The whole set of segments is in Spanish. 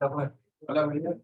Hola, María.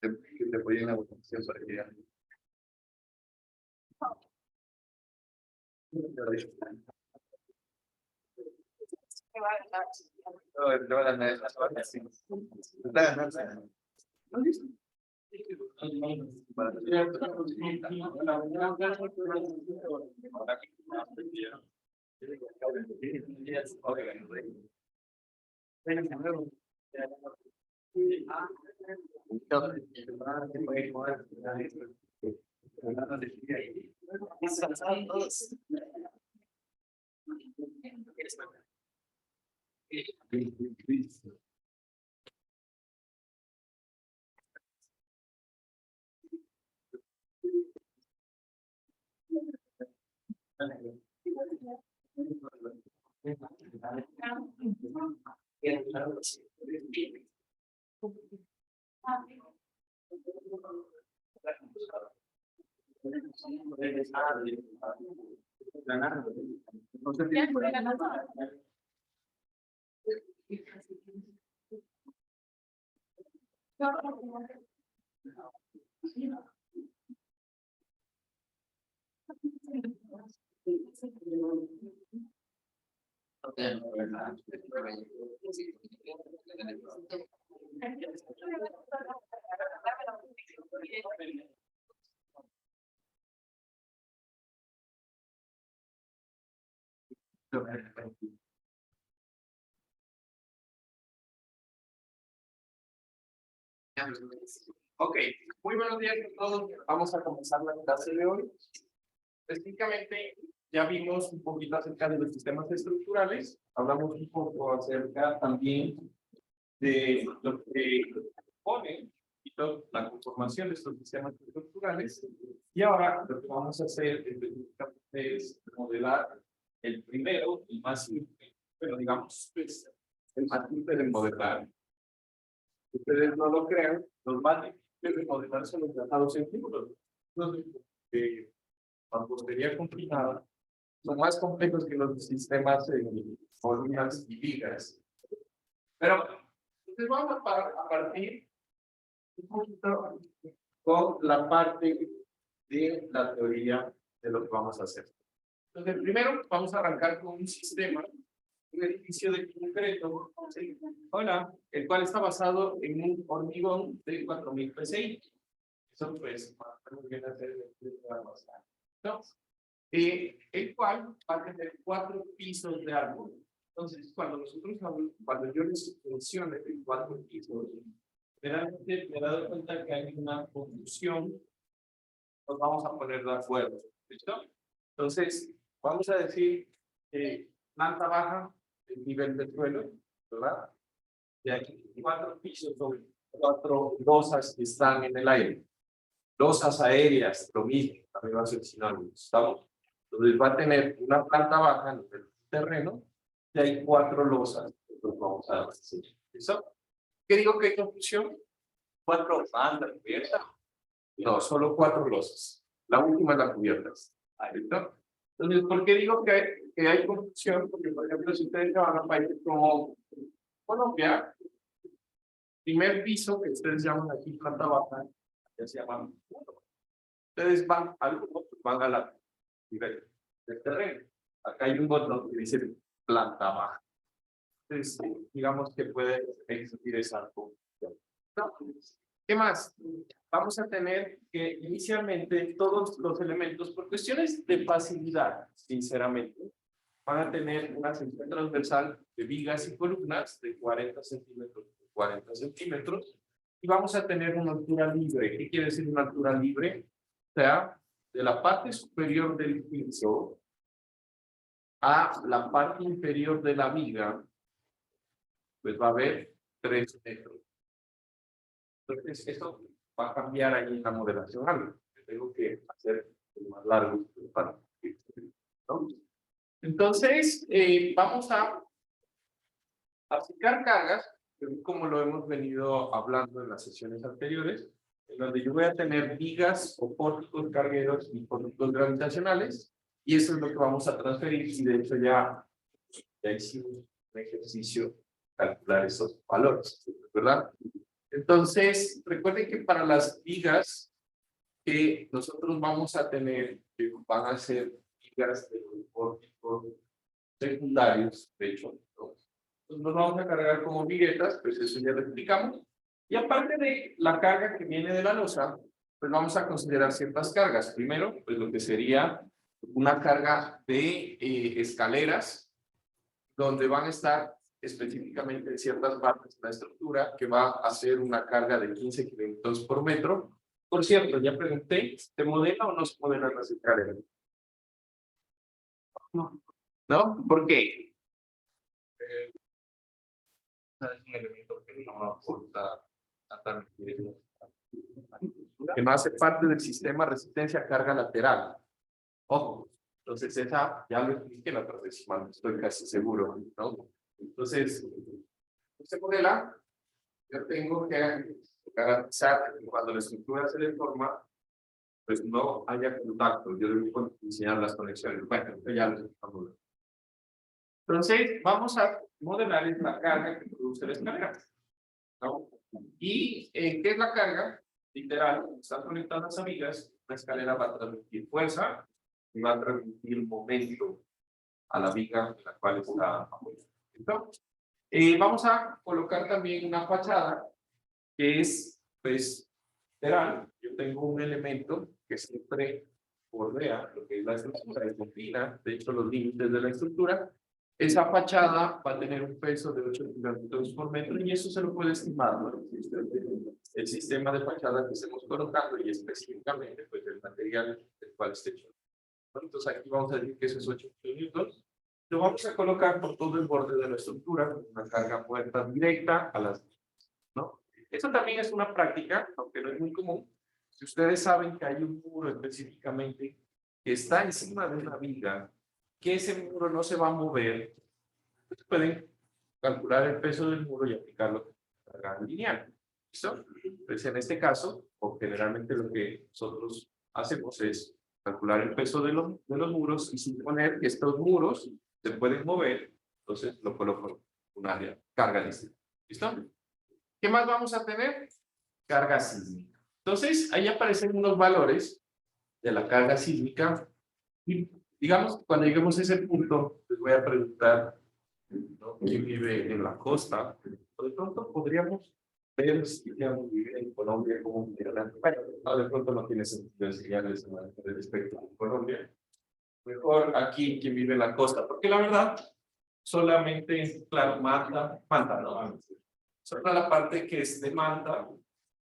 Que te apoyen en la votación para que ya. Ok, muy buenos días a todos. Vamos a comenzar la clase de hoy. Específicamente, ya vimos un poquito acerca de los sistemas estructurales. Hablamos un poco acerca también de lo que pone y toda la conformación de estos sistemas estructurales. Y ahora lo que vamos a hacer es modelar el primero, el más simple, pero digamos, pues, el más simple de modelar. Ustedes no lo crean, los más difíciles de modelar son los tratados en símbolos. Entonces, mampostería combinada son más complejos que los sistemas en columnas y vigas. Pero, entonces vamos a partir un poquito con la parte de la teoría de lo que vamos a hacer. Entonces, primero vamos a arrancar con un sistema, un edificio de concreto, ¿sí? Hola, el cual está basado en un hormigón de 4000 PSI. Eso pues, muy bien hacer ¿no? El cual va a tener 4 pisos de árbol. Entonces, cuando yo les mencione 4 pisos, generalmente me he dado cuenta que hay una confusión, nos vamos a poner de acuerdo, ¿listo? Entonces, vamos a decir planta baja, el nivel del suelo, ¿verdad? De aquí 4 pisos son 4 losas que están en el aire. Losas aéreas, lo mismo, también va a ser sinónimo, ¿estamos? Entonces va a tener una planta baja en el terreno y hay 4 losas que nos vamos a decir. ¿Listo? ¿Qué digo que hay confusión? 4 bandas cubiertas. No, solo 4 losas. La última es la cubierta. ¿Listo? Entonces, ¿por qué digo que hay confusión? Porque, por ejemplo, si ustedes van a países como Colombia, primer piso que ustedes llaman aquí planta baja, ya se llaman. Ustedes van a la nivel del terreno. Acá hay un botón que dice planta baja. Entonces, digamos que puede existir esa confusión. ¿Qué más? Vamos a tener que inicialmente todos los elementos, por cuestiones de facilidad, sinceramente, van a tener una sección transversal de vigas y columnas de 40 centímetros por 40 centímetros y vamos a tener una altura libre. ¿Qué quiere decir una altura libre? O sea, de la parte superior del piso a la parte inferior de la viga, pues va a haber 3 metros. Entonces, esto va a cambiar ahí en la modelación algo. Tengo que hacer más largo para, ¿no? Entonces, vamos a aplicar cargas, como lo hemos venido hablando en las sesiones anteriores, en donde yo voy a tener vigas o pórticos cargueros y pórticos gravitacionales, y eso es lo que vamos a transferir, y de hecho ya hicimos un ejercicio calcular esos valores, ¿verdad? Entonces, recuerden que para las vigas que nosotros vamos a tener, que van a ser vigas de pórticos secundarios, de hecho, ¿no? Entonces nos vamos a cargar como viguetas, pues eso ya lo explicamos. Y aparte de la carga que viene de la losa, pues vamos a considerar ciertas cargas. Primero, pues lo que sería una carga de escaleras, donde van a estar específicamente en ciertas partes de la estructura, que va a ser una carga de 15 kilómetros por metro. Por cierto, ya pregunté, ¿se modela o no se modelan las escaleras? No. ¿No? ¿Por qué? Es un elemento que no aporta que no hace parte del sistema resistencia a carga lateral. Ojo, entonces esa ya lo expliqué en la otra vez, estoy casi seguro, ¿no? Entonces, se modela, yo tengo que garantizar que cuando la estructura se deforma, pues no haya contacto. Yo debo diseñar las conexiones. Bueno, ya lo explicamos. Entonces, vamos a modelar la carga que produce la escalera, ¿no? ¿Y qué es la carga? Literal, están conectadas a vigas, la escalera va a transmitir fuerza y va a transmitir momento a la viga en la cual está apoyada. Vamos a colocar también una fachada que es, pues, literal. Yo tengo un elemento que siempre bordea lo que es la estructura, es confina, de hecho, los límites de la estructura. esa fachada va a tener un peso de 8 kilogramos por metro y eso se lo puede estimar, ¿no? El sistema de fachada que estemos colocando y específicamente pues el material del cual esté hecho. Entonces aquí vamos a decir que eso es 8 kilonewtons. Lo vamos a colocar por todo el borde de la estructura con una carga puerta directa a las, ¿no? Eso también es una práctica, aunque no es muy común. Si ustedes saben que hay un muro específicamente que está encima de una viga, que ese muro no se va a mover, pues pueden calcular el peso del muro y aplicarlo a la carga lineal. ¿Listo? Pues en este caso, o generalmente lo que nosotros hacemos es calcular el peso de los muros y suponer que estos muros se pueden mover, entonces lo coloco en un área, carga distinta. ¿Listo? ¿Qué más vamos a tener? Carga sísmica. Entonces, ahí aparecen unos valores de la carga sísmica. Y digamos, cuando lleguemos a ese punto, les voy a preguntar, ¿no?, quién vive en la costa. Por de pronto podríamos ver si digamos, vivir en Colombia como un migrante. Bueno, no, de pronto no tiene sentido enseñarles el espectro de Colombia. Mejor aquí quien vive en la costa, porque la verdad, solamente, claro, Manta, ¿no? Solo la parte que es de Manta,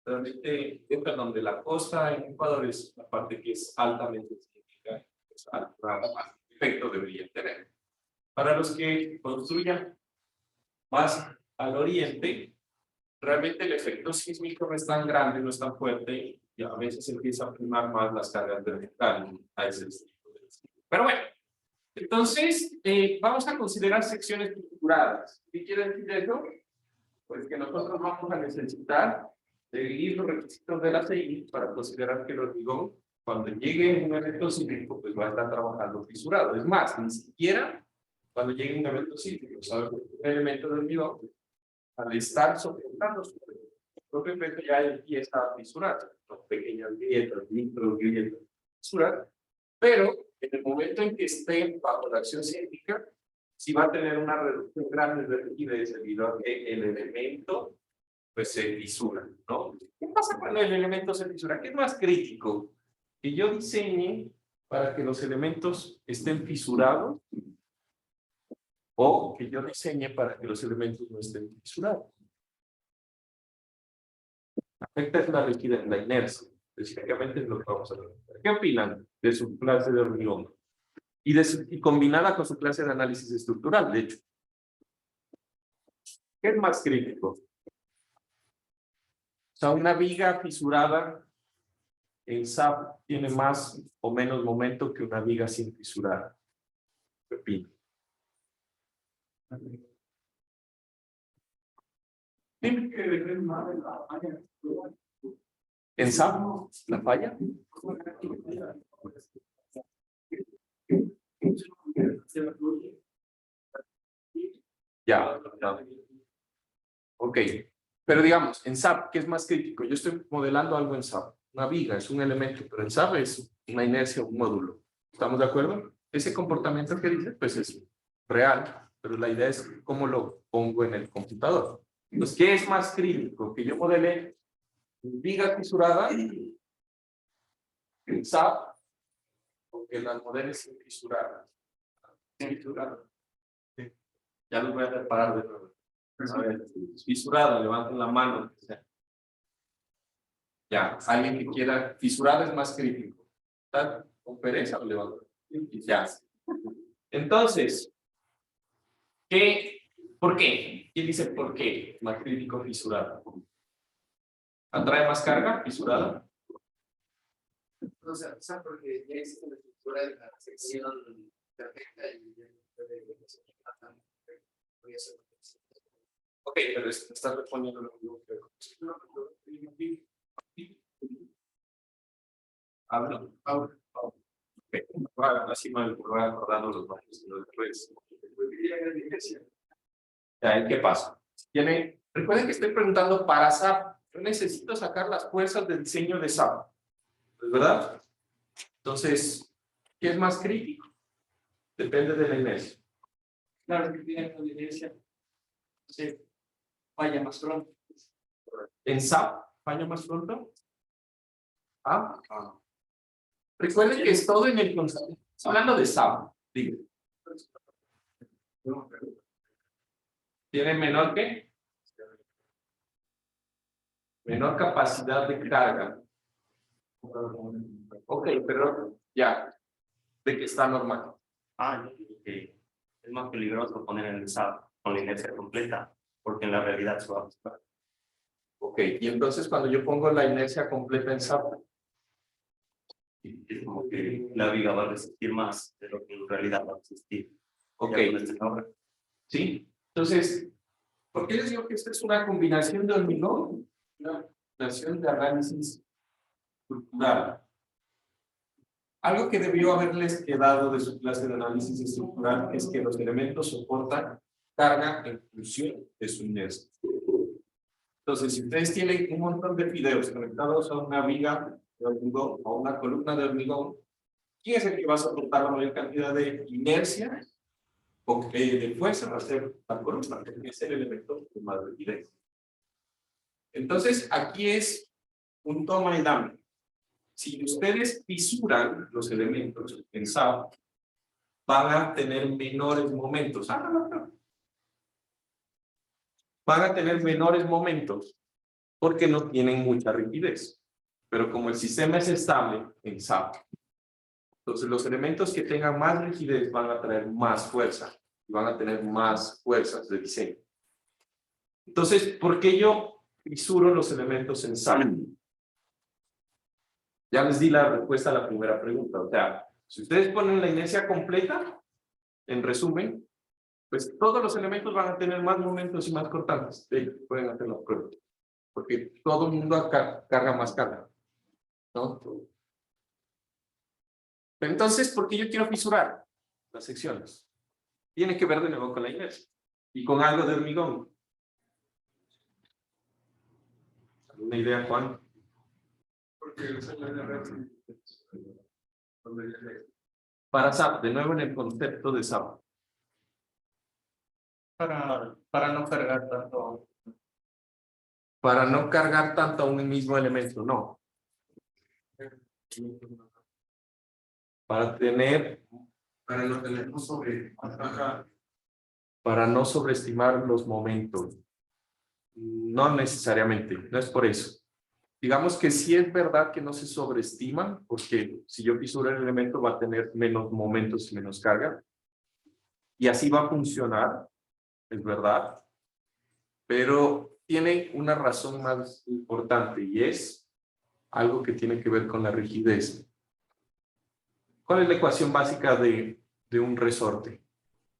realmente, perdón, de la costa en Ecuador es la parte que es altamente sísmica, pues, más efecto debería tener. Para los que construyan más al oriente, realmente el efecto sísmico no es tan grande, no es tan fuerte, y a veces empieza a primar más las cargas verticales a ese estilo. Pero bueno, entonces vamos a considerar secciones estructuradas. ¿Qué quiere decir eso? Pues que nosotros vamos a necesitar seguir los requisitos de la CI para considerar que el hormigón, cuando llegue un evento sísmico, pues va a estar trabajando fisurado. Es más, ni siquiera cuando llegue un evento sísmico, ¿sabes? Un elemento de hormigón, al estar soportando su propio peso, ya el pie está fisurado, con pequeñas grietas, micro grietas, fisuras, pero en el momento en que esté bajo la acción sísmica, sí va a tener una reducción grande de rigidez debido a que el elemento pues se fisura, ¿no? ¿Qué pasa cuando el elemento se fisura? ¿Qué es más crítico? Que yo diseñe para que los elementos estén fisurados o que yo diseñe para que los elementos no estén fisurados. Afecta la rigidez, la inercia. Específicamente es lo que vamos a ver. ¿Qué opinan de su clase de hormigón? Y combinada con su clase de análisis estructural, de hecho. ¿Qué es más crítico? O sea, una viga fisurada en SAP tiene más o menos momento que una viga sin fisurar. ¿Qué opinan? ¿En SAP? ¿La falla? Ya. Ok. Pero digamos, en SAP, ¿qué es más crítico? Yo estoy modelando algo en SAP. Una viga es un elemento, pero en SAP es una inercia, un módulo. ¿Estamos de acuerdo? Ese comportamiento que dice, pues es real, pero la idea es cómo lo pongo en el computador. Entonces, ¿qué es más crítico? Que yo modele viga fisurada en SAP o que las modeles sin fisurar. Sí. Ya los voy a reparar de nuevo. A ver, fisurada, levanten la mano. Ya, alguien que quiera, fisurada es más crítico. ¿Está con pereza o levanten? Ya. Entonces, ¿por qué? ¿Quién dice por qué? Más crítico fisurada. ¿Atrae más carga fisurada? O sea, porque ya existe una estructura de la sección perfecta y ya puede ser. Ok, pero estás respondiendo lo mismo que ¿hablo? Okay. Así me voy acordando los nombres de los redes. ¿Qué pasa? Recuerden que estoy preguntando para SAP. Yo necesito sacar las fuerzas del diseño de SAP. ¿Verdad? Entonces, ¿qué es más crítico? Depende de la inercia. Claro, que tiene una inercia. Sí. Falla más pronto. ¿En SAP falla más pronto? Ah. Recuerden que es todo en el concepto. Hablando de SAP, digo. ¿Tiene menor qué? Menor capacidad de carga. Ok, pero ya, de que está normal. Yo digo que es más peligroso poner en el SAP con la inercia completa, porque en la realidad se va a ajustar. Ok, y entonces cuando yo pongo la inercia completa en SAP, Es como que la viga va a resistir más de lo que en realidad va a resistir. ok, Ya con este ahora. ¿sí? Entonces, ¿por qué les digo que esta es una combinación de hormigón? Una combinación de análisis estructural. Algo que debió haberles quedado de su clase de análisis estructural es que los elementos soportan carga en función de su inercia. Entonces, si ustedes tienen un montón de fideos conectados a una viga de hormigón o una columna de hormigón, ¿quién es el que va a soportar la mayor cantidad de inercia o de fuerza? Va a ser la columna, que es el elemento de más rigidez. Entonces, aquí es un toma y dame. Si ustedes fisuran los elementos en SAP, van a tener menores momentos. Van a tener menores momentos porque no tienen mucha rigidez. Pero como el sistema es estable en SAP, entonces los elementos que tengan más rigidez van a traer más fuerza y van a tener más fuerzas de diseño. Entonces, ¿por qué yo fisuro los elementos en SAP? Ya les di la respuesta a la primera pregunta. O sea, si ustedes ponen la inercia completa, en resumen, pues todos los elementos van a tener más momentos y más cortantes. Pueden hacer la prueba. Porque todo el mundo carga más carga, ¿no? Pero entonces, ¿por qué yo quiero fisurar las secciones? Tiene que ver de nuevo con la inercia y con algo de hormigón. ¿Alguna idea, Juan? Porque Para SAP, de nuevo en el concepto de SAP. para no cargar tanto. Para no cargar tanto a un mismo elemento, no. Para Para no tener sobre. para no sobreestimar los momentos. No necesariamente, no es por eso. Digamos que sí es verdad que no se sobreestiman, porque si yo fisuro el elemento va a tener menos momentos y menos carga. Y así va a funcionar, es verdad. Pero tiene una razón más importante y es algo que tiene que ver con la rigidez. ¿Cuál es la ecuación básica de un resorte?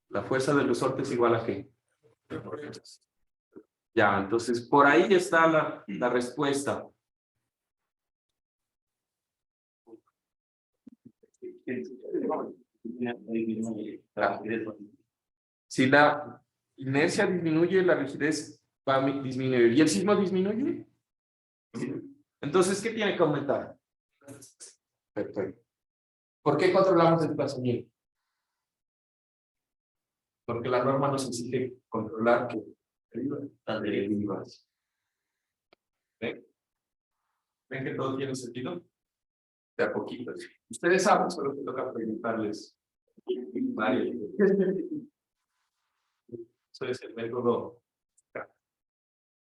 La fuerza del resorte es igual a ¿qué? Ya, entonces por ahí está la respuesta. Si la inercia disminuye, la rigidez va a disminuir. ¿Y el sismo disminuye? Entonces, ¿qué tiene que aumentar? Perfecto. ¿Por qué controlamos el desplazamiento? Porque la norma nos exige controlar que derivas. ¿Ven? ¿Ven que todo tiene sentido? De a poquito. Ustedes saben, solo que toca preguntarles. Eso es el método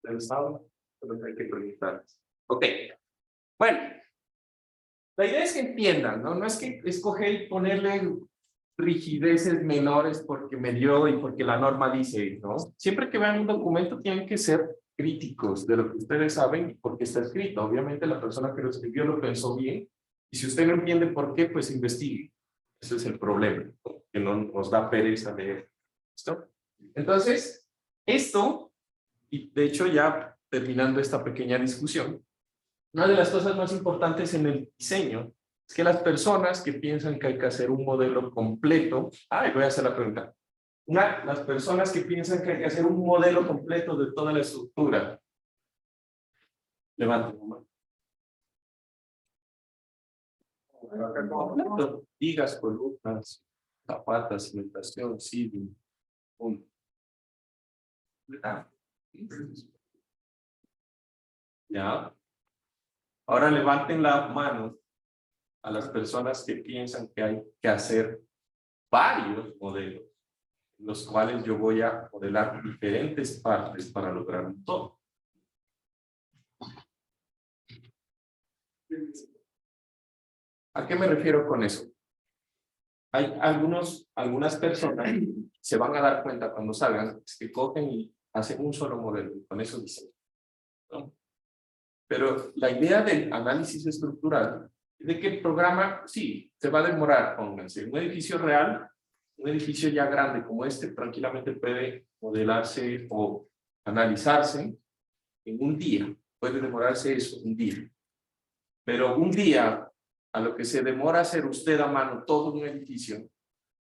del sábado, solo que hay que preguntarles. Ok. Bueno, la idea es que entiendan, ¿no? No es que escoger y ponerle rigideces menores porque me dio y porque la norma dice, ¿no? Siempre que vean un documento tienen que ser críticos de lo que ustedes saben y por qué está escrito. Obviamente la persona que lo escribió lo pensó bien y si usted no entiende por qué, pues investigue. Ese es el problema, ¿no? Que no nos da pereza leer. ¿Listo? Entonces, esto, y de hecho ya terminando esta pequeña discusión, una de las cosas más importantes en el diseño es que las personas que piensan que hay que hacer un modelo completo, voy a hacer la pregunta, las personas que piensan que hay que hacer un modelo completo de toda la estructura, levanten la mano. Completo, vigas, columnas, zapatas, cimentación, civil, punto. Ya. Ahora levanten la mano a las personas que piensan que hay que hacer varios modelos en los cuales yo voy a modelar diferentes partes para lograr un todo. ¿A qué me refiero con eso? Hay algunas personas se van a dar cuenta cuando salgan que cogen y hacen un solo modelo y con eso dicen, ¿no? Pero la idea del análisis estructural es de que el programa, sí, se va a demorar, pónganse, un edificio real, un edificio ya grande como este, tranquilamente puede modelarse o analizarse en un día, puede demorarse eso, un día. Pero un día, a lo que se demora hacer usted a mano todo un edificio,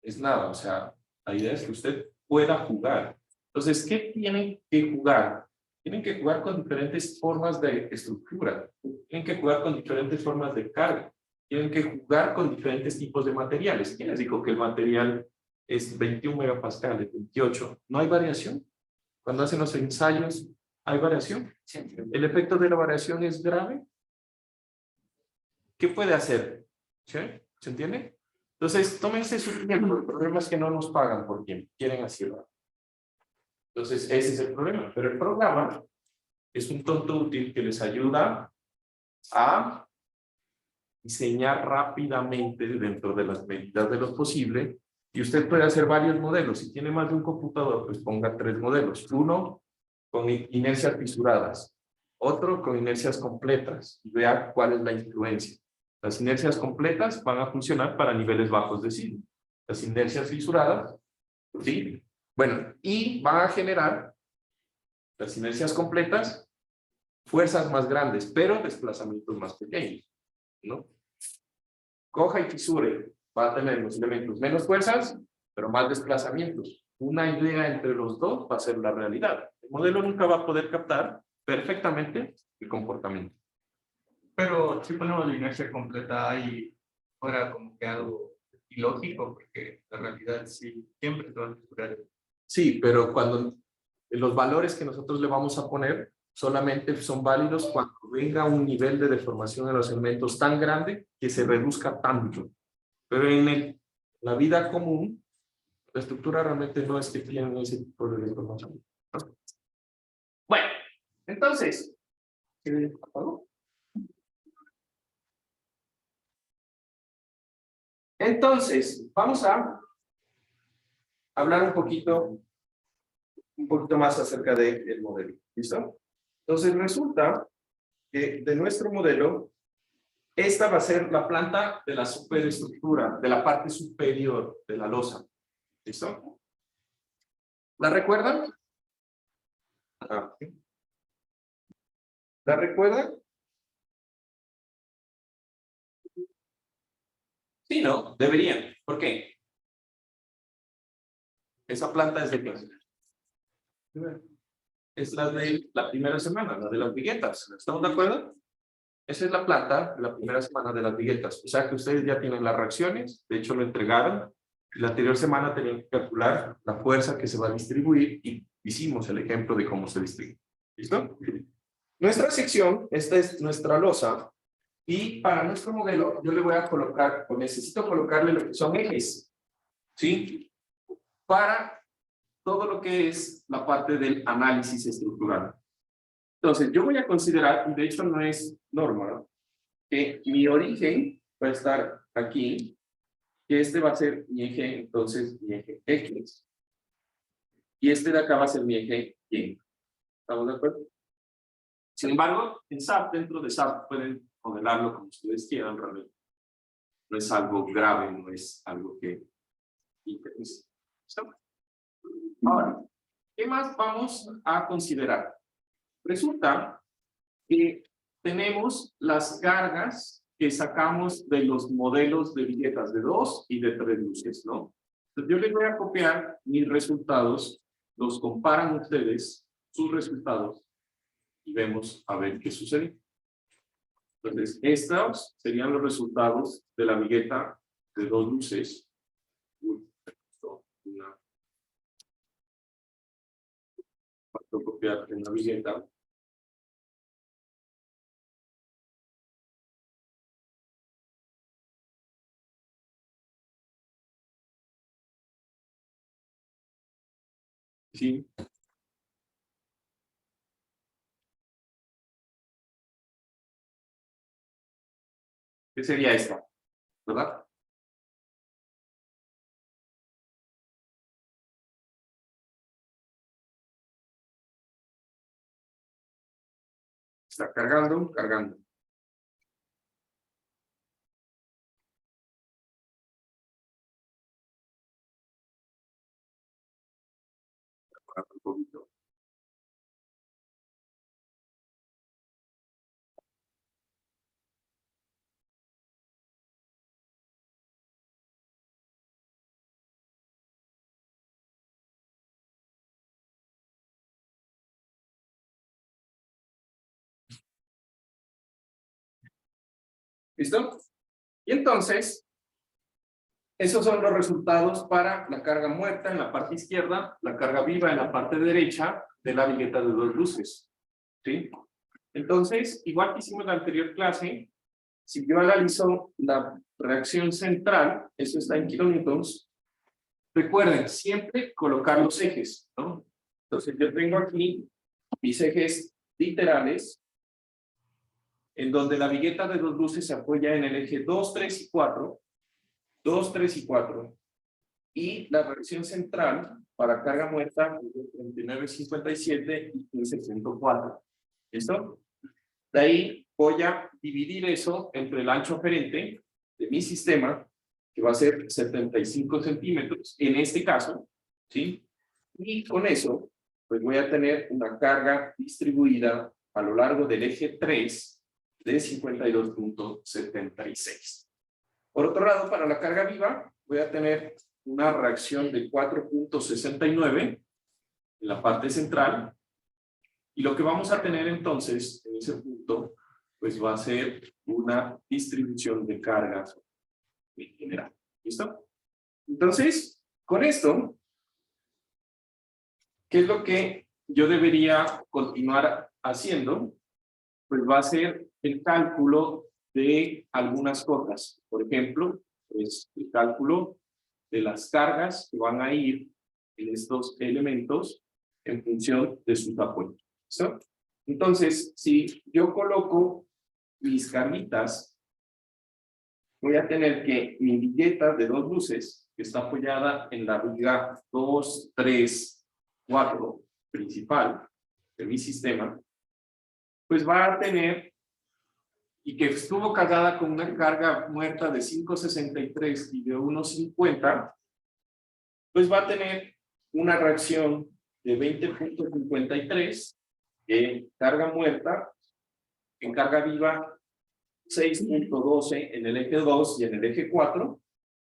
es nada, o sea, la idea es que usted pueda jugar. Entonces, ¿qué tienen que jugar? Tienen que jugar con diferentes formas de estructura, tienen que jugar con diferentes formas de carga, tienen que jugar con diferentes tipos de materiales. ¿Quién les dijo que el material es 21 megapascales, 28? ¿No hay variación? Cuando hacen los ensayos, ¿hay variación? ¿El efecto de la variación es grave? ¿Qué puede hacer? ¿Sí? ¿Se entiende? Entonces, tómense su tiempo. El problema es que no nos pagan por quien quieren hacerlo. Entonces, ese es el problema. Pero el programa es un tonto útil que les ayuda a diseñar rápidamente dentro de las medidas de lo posible. Y usted puede hacer varios modelos. Si tiene más de un computador, pues ponga 3 modelos. Uno con inercias fisuradas, otro con inercias completas. Y vea cuál es la influencia. Las inercias completas van a funcionar para niveles bajos de signo. Las inercias fisuradas, ¿sí? Bueno, y van a generar las inercias completas fuerzas más grandes, pero desplazamientos más pequeños, ¿no? Coja y fisure, va a tener los elementos menos fuerzas, pero más desplazamientos. Una idea entre los dos va a ser la realidad. El modelo nunca va a poder captar perfectamente el comportamiento. Pero si ponemos la inercia completa ahí, fuera como que algo ilógico, porque la realidad sí, siempre se va a mesurar. Sí, pero cuando los valores que nosotros le vamos a poner solamente son válidos cuando venga un nivel de deformación en los elementos tan grande que se reduzca tanto. Pero en la vida común, la estructura realmente no es que tiene ese tipo de deformación. Bueno, entonces, ¿qué apagó? Entonces, vamos a hablar un poquito más acerca del modelo. ¿Listo? Entonces, resulta que de nuestro modelo, esta va a ser la planta de la superestructura, de la parte superior de la losa. ¿Listo? ¿La recuerdan? Ah, sí. ¿La recuerdan? Sí, ¿no? Deberían. ¿Por qué? Esa planta es de qué? Es la de la primera semana, la de las viguetas. ¿Estamos de acuerdo? Esa es la planta de la primera semana de las viguetas. O sea que ustedes ya tienen las reacciones, de hecho lo entregaron. La anterior semana tenían que calcular la fuerza que se va a distribuir y hicimos el ejemplo de cómo se distribuye. ¿Listo? Nuestra sección, esta es nuestra losa, y para nuestro modelo yo le voy a colocar, o necesito colocarle lo que son ejes, ¿sí? Para todo lo que es la parte del análisis estructural. Entonces, yo voy a considerar, y de hecho no es norma, ¿no?, que mi origen va a estar aquí, que este va a ser mi eje, entonces mi eje X, y este de acá va a ser mi eje Y. ¿Estamos de acuerdo? Sin embargo, en SAP, dentro de SAP, pueden modelarlo como ustedes quieran, realmente. No es algo grave, no es algo que interese. ¿Listo? Ahora, ¿qué más vamos a considerar? Resulta que tenemos las cargas que sacamos de los modelos de viguetas de 2 y de 3 luces, ¿no? Entonces yo les voy a copiar mis resultados, los comparan ustedes, sus resultados, y vemos a ver qué sucede. Entonces, estos serían los resultados de la vigueta de 2 luces. Uy, una, faltó copiar en la vigueta. ¿Sí? ¿Qué sería esta? ¿Verdad? Está cargando, cargando. Un poquito. ¿Listo? Y entonces, esos son los resultados para la carga muerta en la parte izquierda, la carga viva en la parte derecha de la viñeta de dos luces. ¿Sí? Entonces, igual que hicimos en la anterior clase, si yo analizo la reacción central, eso está en kilonewtons, recuerden, siempre colocar los ejes, ¿no? Entonces, yo tengo aquí mis ejes literales, en donde la viñeta de dos luces se apoya en el eje 2, 3 y 4, 2, 3 y 4, y la reacción central para carga muerta es de 39.57 y 15.4. ¿Listo? De ahí voy a dividir eso entre el ancho aferente de mi sistema, que va a ser 75 centímetros, en este caso, ¿sí? Y con eso, pues voy a tener una carga distribuida a lo largo del eje 3 de 52.76. Por otro lado, para la carga viva, voy a tener una reacción de 4.69 en la parte central. Y lo que vamos a tener entonces, en ese punto, pues va a ser una distribución de cargas en general. ¿Listo? Entonces, con esto, ¿qué es lo que yo debería continuar haciendo? Pues va a ser el cálculo de algunas cosas. Por ejemplo, pues el cálculo de las cargas que van a ir en estos elementos en función de sus apoyos. ¿Listo? Entonces, si yo coloco mis carguitas, voy a tener que mi viñeta de dos luces, que está apoyada en la viga 2, 3, 4 principal de mi sistema, pues va a tener, y que estuvo cargada con una carga muerta de 5.63 y de 1.50, pues va a tener una reacción de 20.53 en carga muerta, en carga viva 6.12 en el eje 2 y en el eje 4,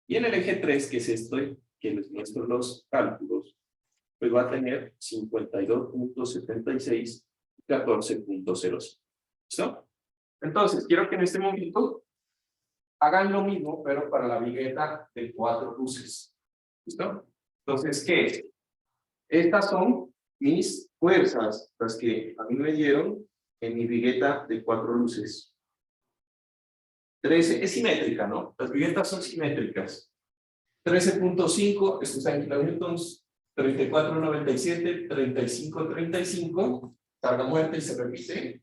y en el eje 3, que es esto, que les muestro los cálculos, pues va a tener 52.76 y 14.05. ¿Listo? Entonces, quiero que en este momento hagan lo mismo, pero para la viñeta de 4 luces. ¿Listo? Entonces, ¿qué es? Estas son mis fuerzas, las que a mí me dieron en mi viñeta de 4 luces. 13 es simétrica, ¿no? Las viñetas son simétricas. 13.5, esto está en kilonewtons, 34.97, 35.35, carga muerta y se repite.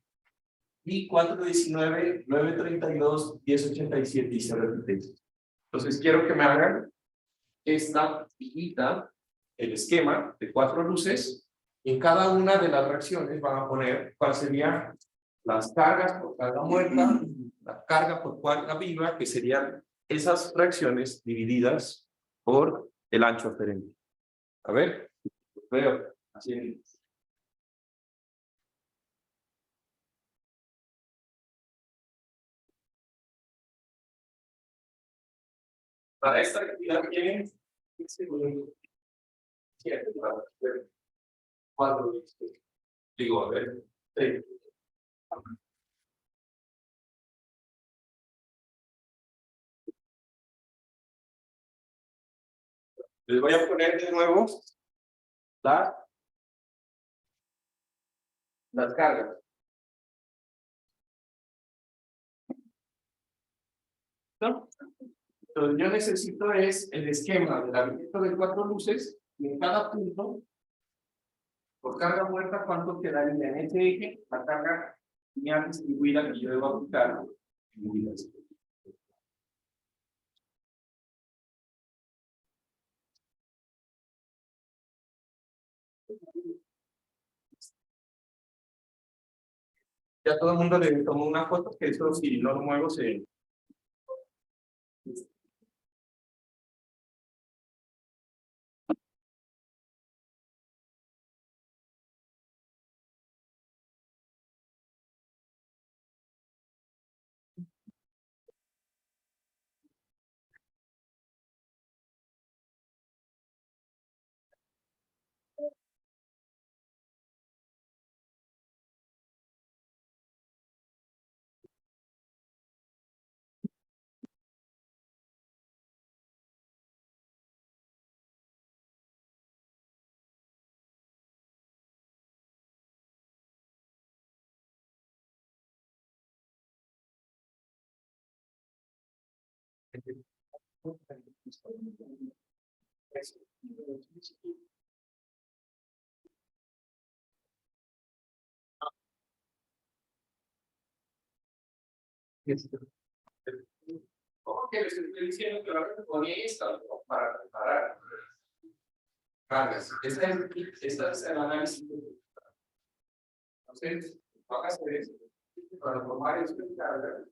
Y 4.19, 9.32, 10.87 y se repite. Entonces quiero que me hagan esta viñeta, el esquema de 4 luces. En cada una de las reacciones van a poner cuál serían las cargas por carga muerta, la carga por carga viva, que serían esas reacciones divididas por el ancho aferente. A ver, veo así. Para esta actividad tienen 15 segundos. 7, para ver 4, digo, a ver, 6. Les voy a poner de nuevo las cargas. ¿No? Entonces yo necesito es el esquema de la viñeta de 4 luces y en cada punto Por carga muerta, ¿cuánto quedaría en ese eje? La carga lineal distribuida que yo debo aplicar. Ya todo el mundo le tomó una foto, que eso si no lo muevo se... ¿Cómo que les estoy diciendo que ahora con esta para preparar cargas? Esta es el análisis. Entonces, van a hacer eso para tomar esta carga.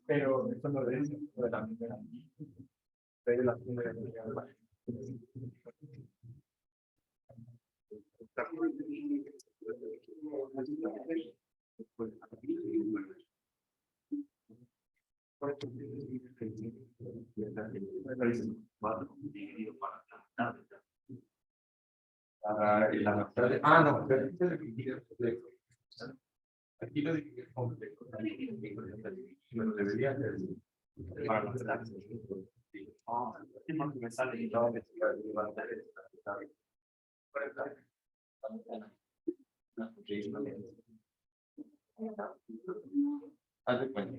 Pero esto no es de la primera. De la primera. Ah, no, pero aquí lo dividí completo. Pero debería ser. Me sale y todo. Haz de cuenta.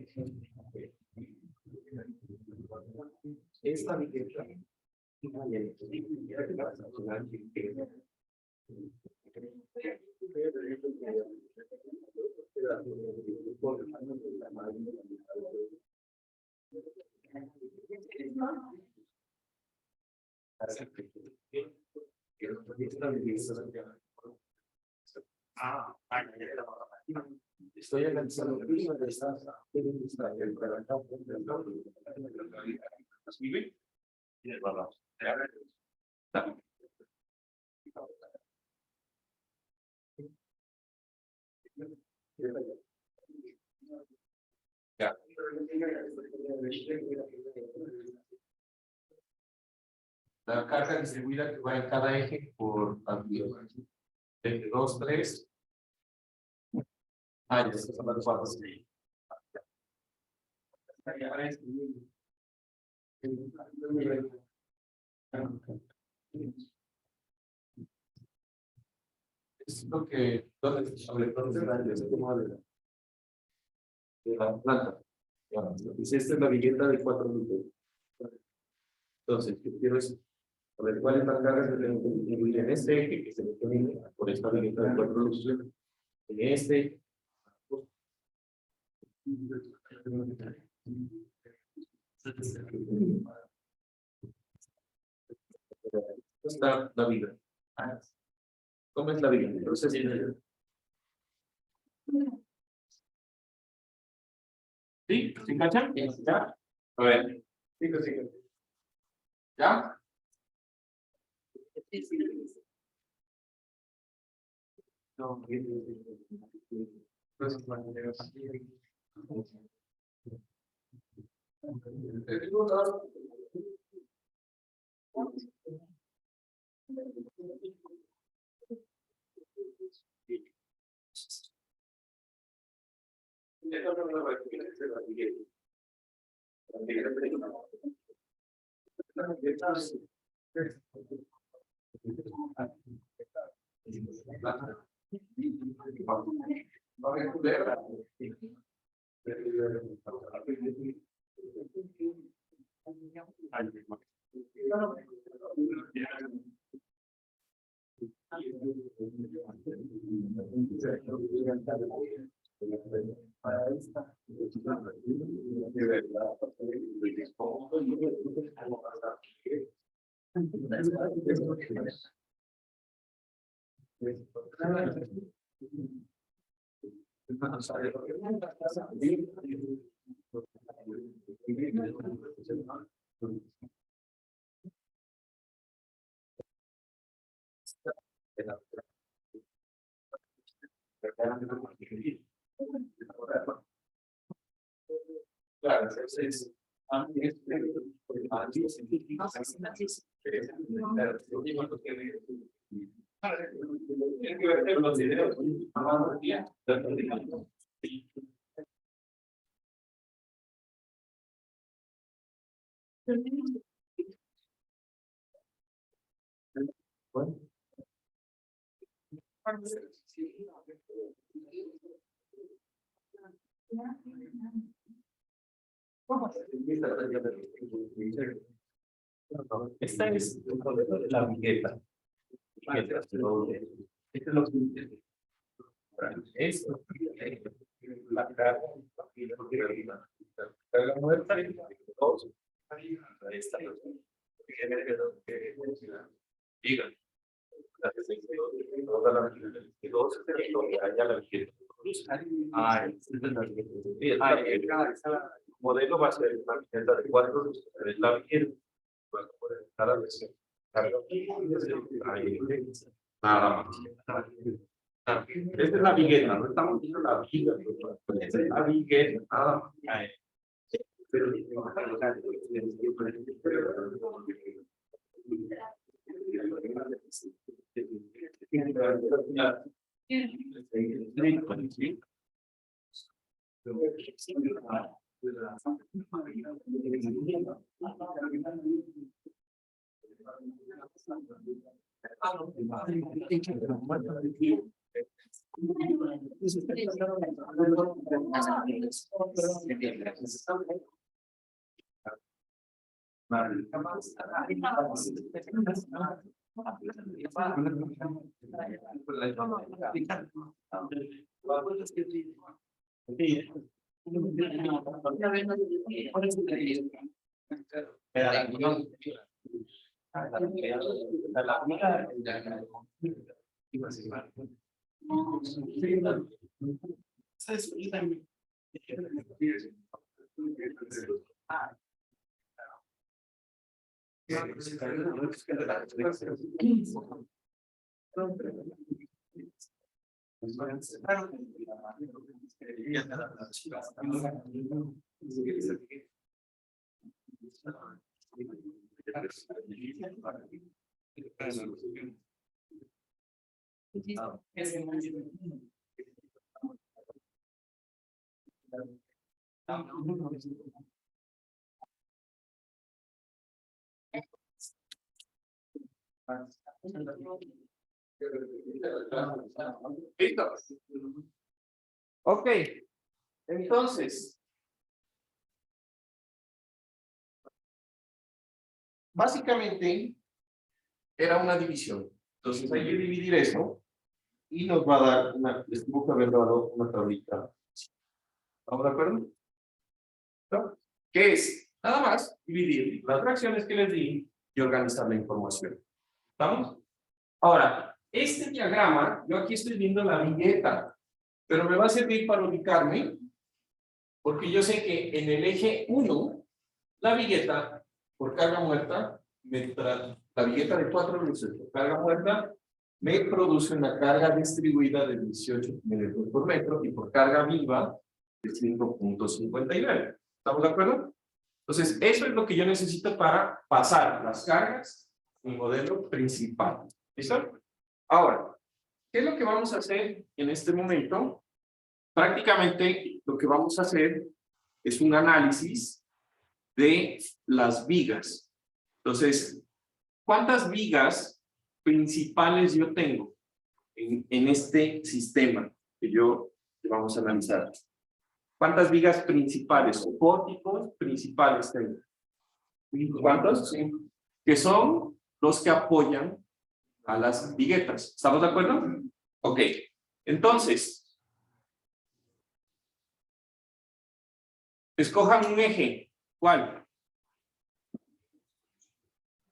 Esta viñeta. Estoy analizando de estas. Ya. La carga distribuida que va en cada eje por 2, 3. Ah, ya estas son las cuatro. Es lo que sobre todo de la planta. Esta es la viñeta de 4 minutos. Entonces, yo quiero es a ver cuál es la carga que tengo que distribuir en este eje que se determine por esta viñeta de 4 minutos. En este. Está la vida. ¿Cómo es la vida? Entonces, ¿Sí? ¿Se cachan? ¿Ya? A ver. 5, 5. ¿Ya? No, Claro, entonces, esta es el modelo de la vigueta. Este es lo que esto la carga la muerta dos esta diga el modelo va a ser una vivienda de 4, es la vivienda cada vez nada más. Esta es la vigueta, no estamos viendo la viga, esta es la vigueta, nada más. ¿Listo? Ok, entonces, básicamente era una división. Entonces hay que dividir eso y nos va a dar una, les tengo que haber dado una tablita. ¿Estamos de acuerdo? ¿No? ¿Qué es? Nada más dividir las fracciones que les di y organizar la información. ¿Estamos? Ahora, este diagrama, yo aquí estoy viendo la viñeta. pero me va a servir para ubicarme, porque yo sé que en el eje 1, la vigueta por carga muerta, la vigueta de 4 luces por carga muerta, me produce una carga distribuida de 18 metros por metro y por carga viva de 5.59. ¿Estamos de acuerdo? Entonces, eso es lo que yo necesito para pasar las cargas en mi modelo principal. ¿Listo? Ahora, ¿qué es lo que vamos a hacer en este momento? Prácticamente lo que vamos a hacer es un análisis de las vigas. Entonces, ¿cuántas vigas principales yo tengo en este sistema que vamos a analizar? ¿Cuántas vigas principales o pórticos principales tengo? ¿Cuántos? Sí. Que son los que apoyan a las viguetas. ¿Estamos de acuerdo? Ok. Entonces, escojan un eje. ¿Cuál?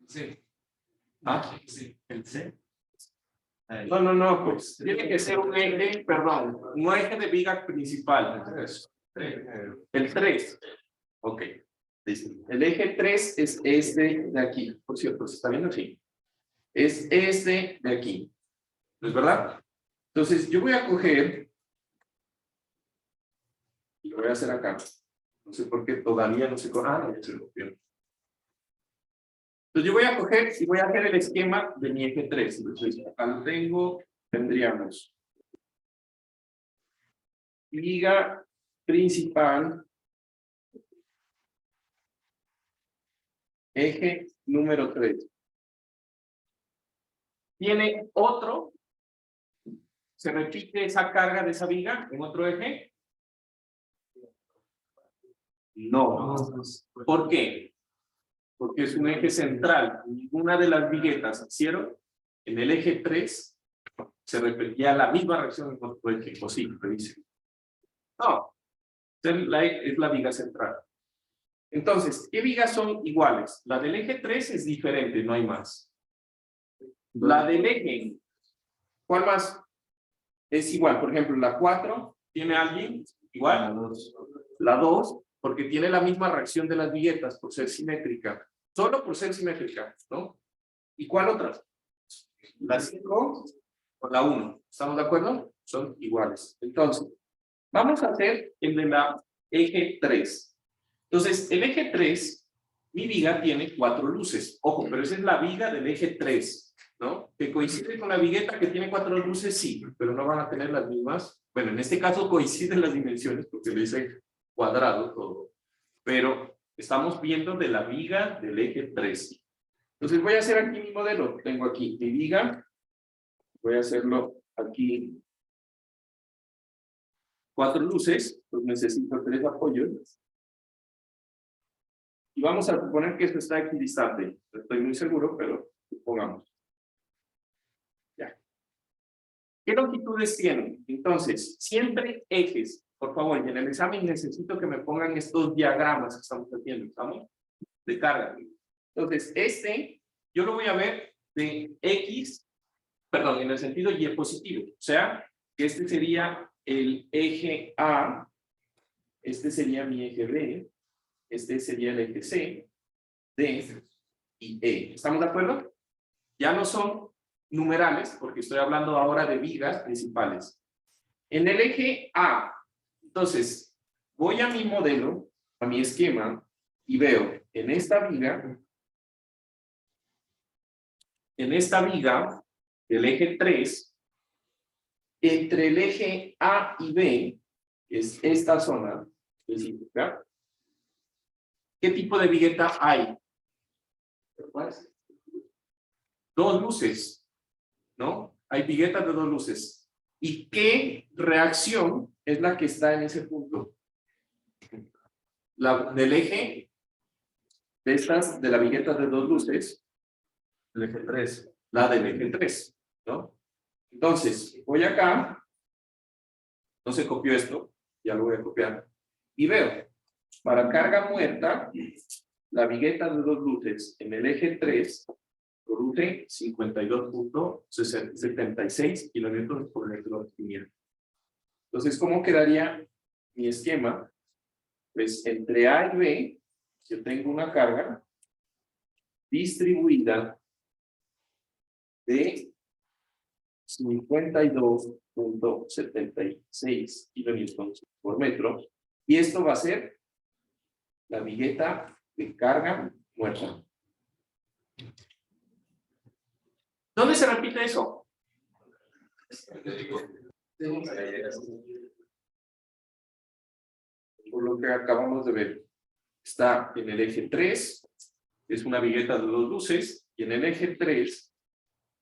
Sí. ¿Ah? Sí. El C. No, pues tiene que ser un eje, perdón, un eje de viga principal. El 3. Ok. El eje 3 es este de aquí. Por cierto, ¿se está viendo? Sí. Es este de aquí. ¿No es verdad? Entonces, yo voy a coger y lo voy a hacer acá. No sé por qué todavía no se coge. Ah, no, ya se lo copió. Entonces, yo voy a coger y voy a hacer el esquema de mi eje 3. Entonces, acá lo tengo. Tendríamos viga principal, eje número 3. ¿Tiene otro? ¿Se repite esa carga de esa viga en otro eje? No. ¿Por qué? Porque es un eje central. Ninguna de las viguetas hicieron en el eje 3 se repetía la misma reacción en otro eje posible, dice. No, es la viga central. Entonces, ¿qué vigas son iguales? La del eje 3 es diferente, no hay más. La del eje, ¿cuál más? Es igual, por ejemplo, la 4, ¿tiene alguien? Igual. La 2, porque tiene la misma reacción de las viguetas, por ser simétrica. Solo por ser simétrica, ¿no? ¿Y cuál otra? La 5 con la 1. ¿Estamos de acuerdo? Son iguales. Entonces, vamos a hacer el de la eje 3. Entonces, el eje 3, mi viga tiene 4 luces. Ojo, pero esa es la viga del eje 3, ¿no? ¿Que coincide con la vigueta que tiene 4 luces? Sí, pero no van a tener las mismas. Bueno, en este caso coinciden las dimensiones porque le hice cuadrado todo. Pero estamos viendo de la viga del eje 3. Entonces voy a hacer aquí mi modelo. Tengo aquí mi viga. Voy a hacerlo aquí. 4 luces, pues necesito 3 apoyos. Y vamos a suponer que esto está equidistante. No estoy muy seguro, pero supongamos. Ya. ¿Qué longitudes tienen? Entonces, siempre ejes. Por favor, y en el examen necesito que me pongan estos diagramas que estamos haciendo, ¿estamos? De carga. Entonces, yo lo voy a ver de X, perdón, en el sentido Y positivo. O sea, que este sería el eje A, este sería mi eje B, este sería el eje C, D y E. ¿Estamos de acuerdo? Ya no son numerales, porque estoy hablando ahora de vigas principales. En el eje A, entonces, voy a mi modelo, a mi esquema, y veo en esta viga, el eje 3, entre el eje A y B, que es esta zona específica, ¿qué tipo de vigueta hay? 2 luces, ¿no? Hay viguetas de 2 luces. ¿Y qué reacción es la que está en ese punto? La del eje de la vigueta de 2 luces, el eje 3, la del eje 3, ¿no? Entonces, voy acá, no se copió esto, ya lo voy a copiar, y veo, para carga muerta, la vigueta de 2 luces en el eje 3 produce 52.76 kilómetros por metro lineal. Entonces, ¿cómo quedaría mi esquema? Pues entre A y B, yo tengo una carga distribuida de 52.76 kilonewtons por metro. Y esto va a ser la vigueta de carga muerta. ¿Dónde se repite eso? Por lo que acabamos de ver, está en el eje 3, es una vigueta de 2 luces, y en el eje 3,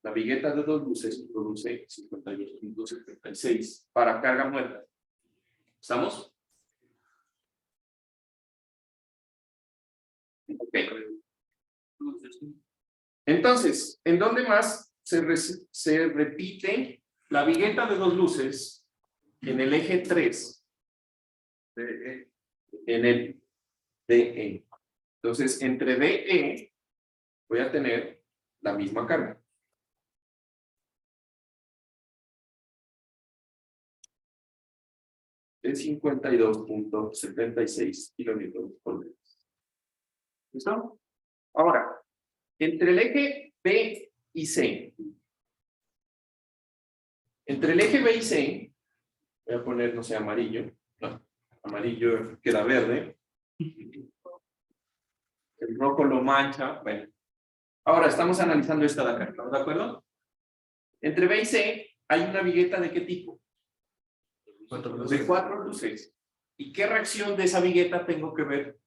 la vigueta de 2 luces produce 52.76 para carga muerta. ¿Estamos? Ok. Entonces, ¿en dónde más se repite la vigueta de 2 luces? En el eje 3. En el DE. Entonces, entre DE voy a tener la misma carga. De 52.76 kilonewtons por metro. ¿Listo? Ahora, entre el eje B y C. Entre el eje B y C, voy a poner, no sé, amarillo. No, amarillo queda verde. El rojo lo mancha. Bueno. Ahora estamos analizando esta de acá, ¿estamos de acuerdo? Entre B y C hay una vigueta ¿de qué tipo? De 4 luces. ¿Y qué reacción de esa vigueta tengo que ver?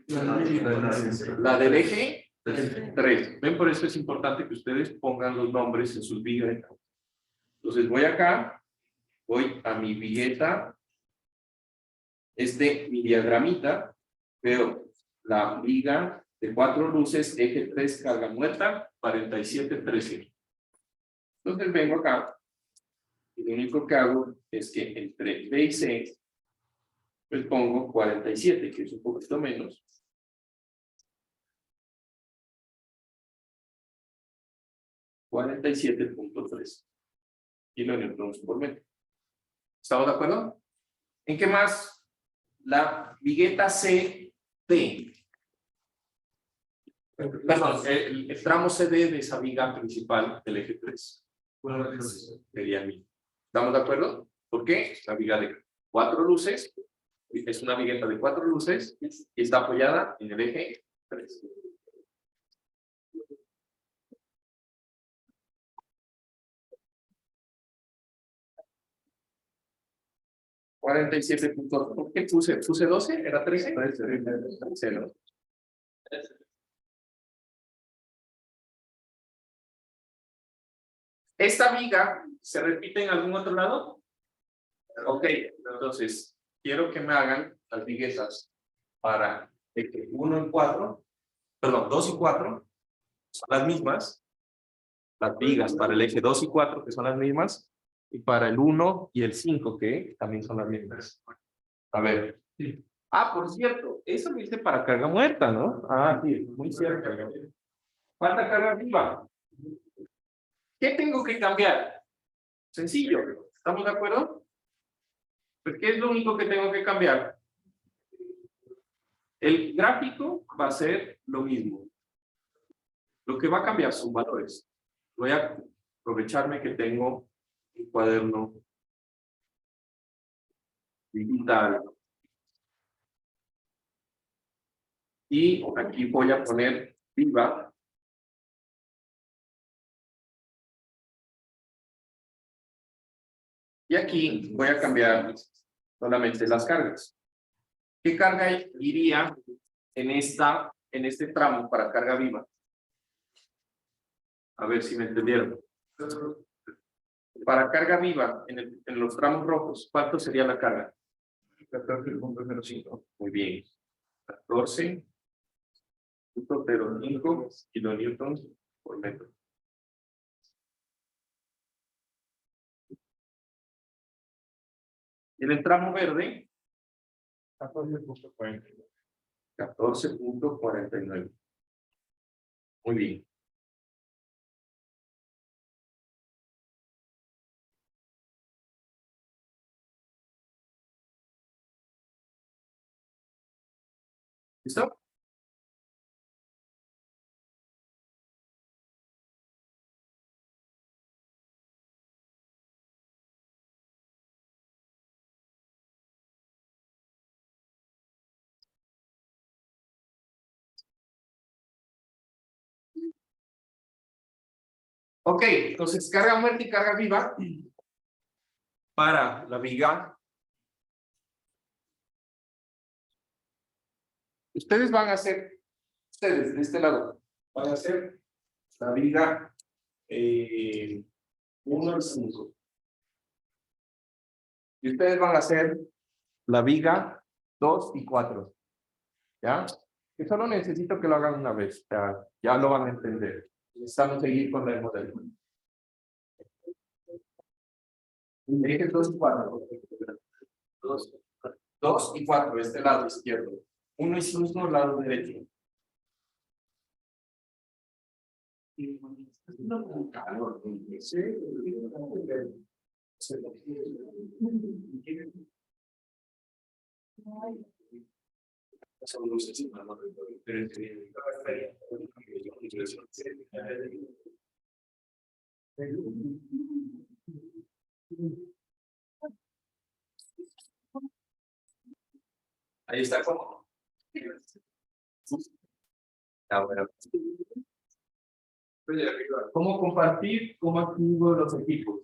La del eje 3. ¿Ven? Por eso es importante que ustedes pongan los nombres en sus viguetas. Entonces voy acá, voy a mi vigueta, mi diagramita, veo la viga de 4 luces, eje 3, carga muerta, 47.13. Entonces vengo acá, y lo único que hago es que entre B y C, pues pongo 47, que es un poquito menos. 47.3 kilonewtons por metro. ¿Estamos de acuerdo? ¿En qué más? La vigueta CD. Perdón, el tramo CD de esa viga principal del eje 3. Sería el mismo. ¿Estamos de acuerdo? ¿Por qué? La viga de 4 luces. Es una vigueta de 4 luces y está apoyada en el eje 3. $47.2. ¿Por qué puse 12? ¿Era 13? 13, ¿no? ¿Esta viga se repite en algún otro lado? Ok, entonces quiero que me hagan las viguetas para eje 1 y 4, perdón, 2 y 4, son las mismas. Las vigas para el eje 2 y 4, que son las mismas, y para el 1 y el 5, que también son las mismas. A ver. Ah, por cierto, eso lo hice para carga muerta, ¿no? Ah, sí, muy cierto. Falta carga viva. ¿Qué tengo que cambiar? Sencillo, ¿estamos de acuerdo? Pues, ¿qué es lo único que tengo que cambiar? El gráfico va a ser lo mismo. Lo que va a cambiar son valores. Voy a aprovecharme que tengo un cuaderno digital. Y aquí voy a poner viva. Y aquí voy a cambiar solamente las cargas. ¿Qué carga iría en este tramo para carga viva? A ver si me entendieron. Para carga viva, en los tramos rojos, ¿cuánto sería la carga? 14.05. Muy bien. 14.05 kilonewtons por metro. En el tramo verde, 14.49. 14.49. Muy bien. ¿Listo? Ok, entonces carga muerta y carga viva para la viga. Ustedes van a hacer, ustedes de este lado, van a hacer la viga 1 y 5. Y ustedes van a hacer la viga 2 y 4. ¿Ya? Que solo necesito que lo hagan una vez. Ya lo van a entender. Necesitamos seguir con el modelo. Eje 2 y 4. 2 y 4, este lado izquierdo. 1 y 5, lado derecho. Ahí está cómo. Bueno. ¿Cómo compartir? ¿Cómo activo los equipos?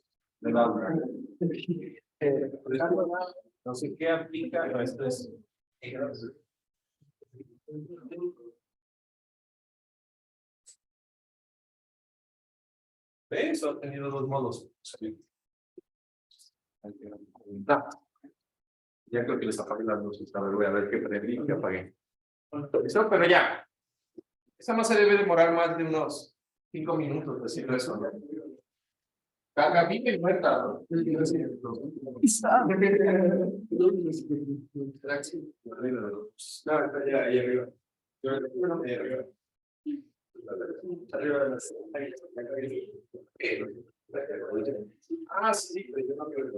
No sé qué aplica, no, esto es. Eso ha tenido dos modos. Ya creo que les apagué las luces. A ver, voy a ver qué prendí y qué apagué. Listo, pero ya. Esa no se debe demorar más de unos 5 minutos haciendo eso. Carga viva y muerta. ¿No? Ah, sí, pero yo no quiero.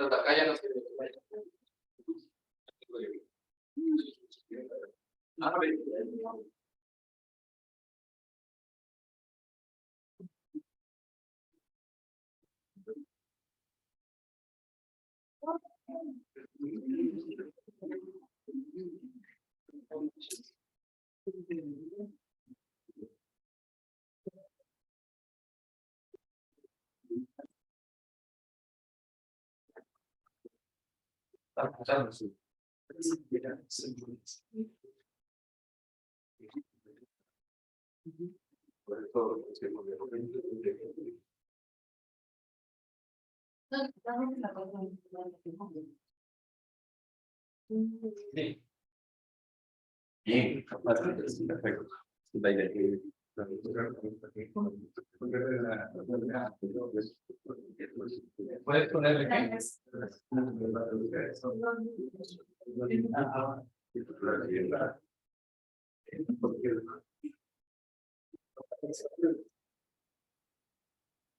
Acá ya no se Bien, perfecto. ¿Puedes ponerle qué?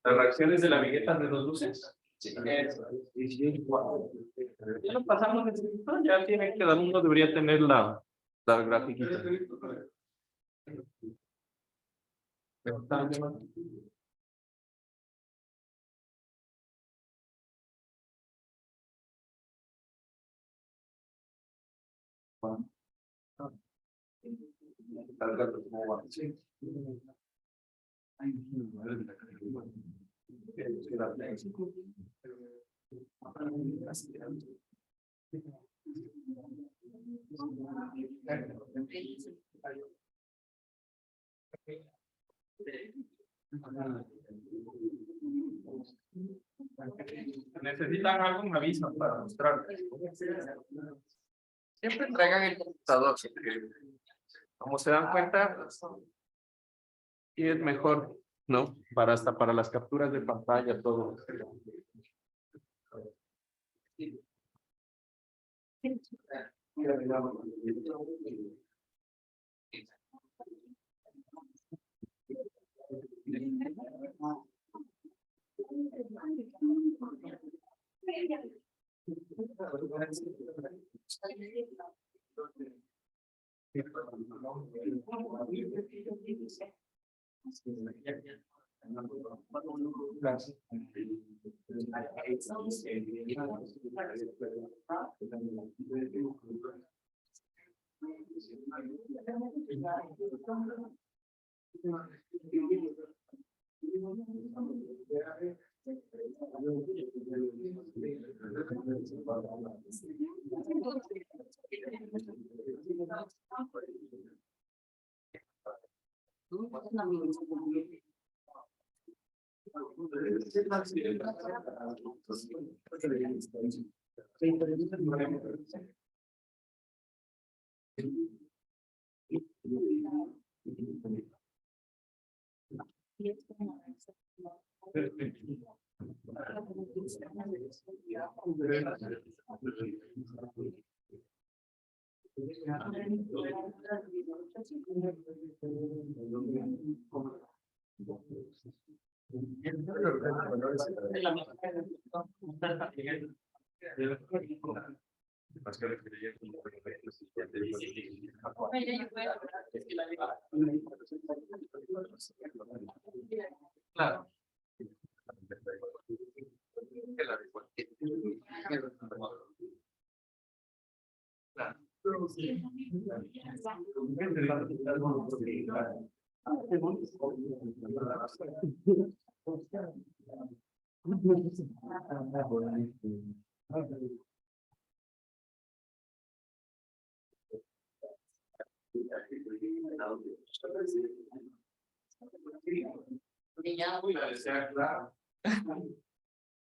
Las reacciones de la vigueta de dos luces. Sí. Ya lo pasamos, ya tiene, cada uno debería tener la grafiquita. Necesitan algún aviso para mostrar. Siempre traigan el computador. Como se dan cuenta, y es mejor, ¿no? Para hasta para las capturas de pantalla, todo. Claro.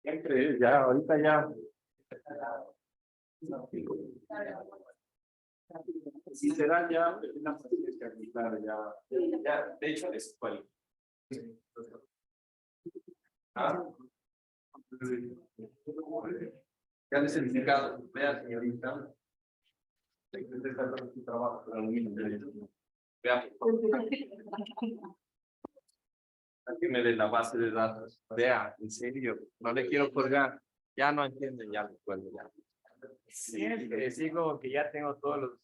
Ya crees, ya, ahorita ya. Si será ya una paciencia aquí, claro, ya, de hecho es cual. Ya han certificado, vea señorita. Usted está haciendo su trabajo, pero no me vea. Aquí me dé la base de datos. Vea, en serio, no le quiero colgar. Ya no entienden, ya me cuelgo ya. Sí, como que ya tengo todos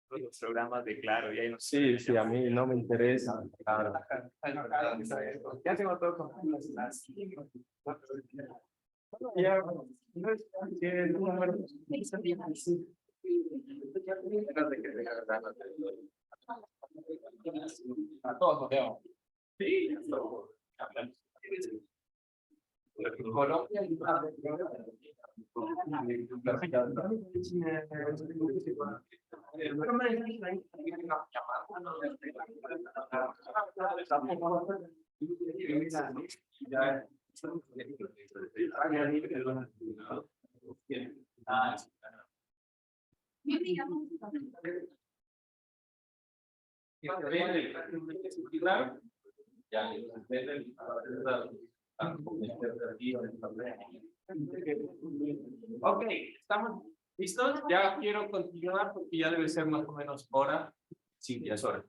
los programas de Claro. Ya no Sí, sí, a mí no me interesa. Claro. ya tengo todo con Ya, no es que el número. A todos nos vemos. Sí, Colombia y Ok, ¿estamos listos? Ya quiero continuar porque ya debe ser más o menos hora. Sí, ya es hora.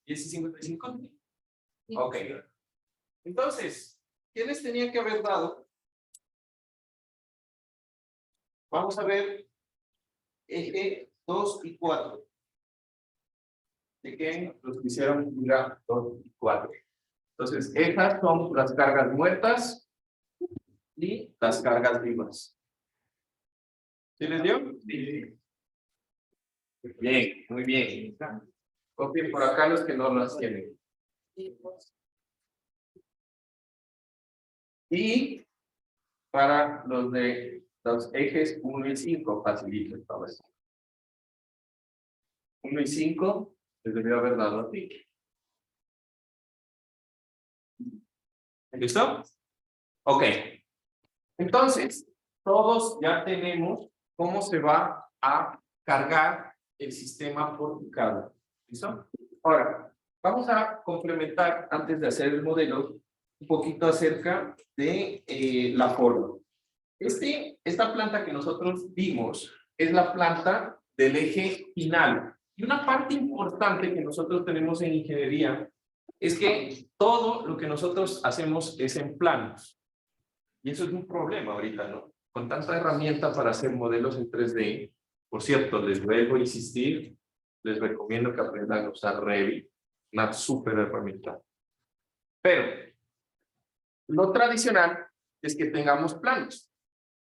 10:55. Ok. Entonces, ¿qué les tenía que haber dado? Vamos a ver eje 2 y 4. ¿De qué? Los que hicieron figura 2 y 4. Entonces, estas son las cargas muertas y las cargas vivas. ¿Sí les dio? Sí. Bien, muy bien. Copien por acá los que no las tienen. Y para los de los ejes 1 y 5, facilito esta vez. 1 y 5 les debió haber dado a ti. ¿Listo? Ok. Entonces, todos ya tenemos cómo se va a cargar el sistema por cada. ¿Listo? Ahora, vamos a complementar, antes de hacer el modelo, un poquito acerca de la forma. Esta planta que nosotros vimos es la planta del eje final. Y una parte importante que nosotros tenemos en ingeniería es que todo lo que nosotros hacemos es en planos. Y eso es un problema ahorita, ¿no? Con tanta herramienta para hacer modelos en 3D. Por cierto, les vuelvo a insistir, les recomiendo que aprendan a usar Revit, una súper herramienta. Pero lo tradicional es que tengamos planos.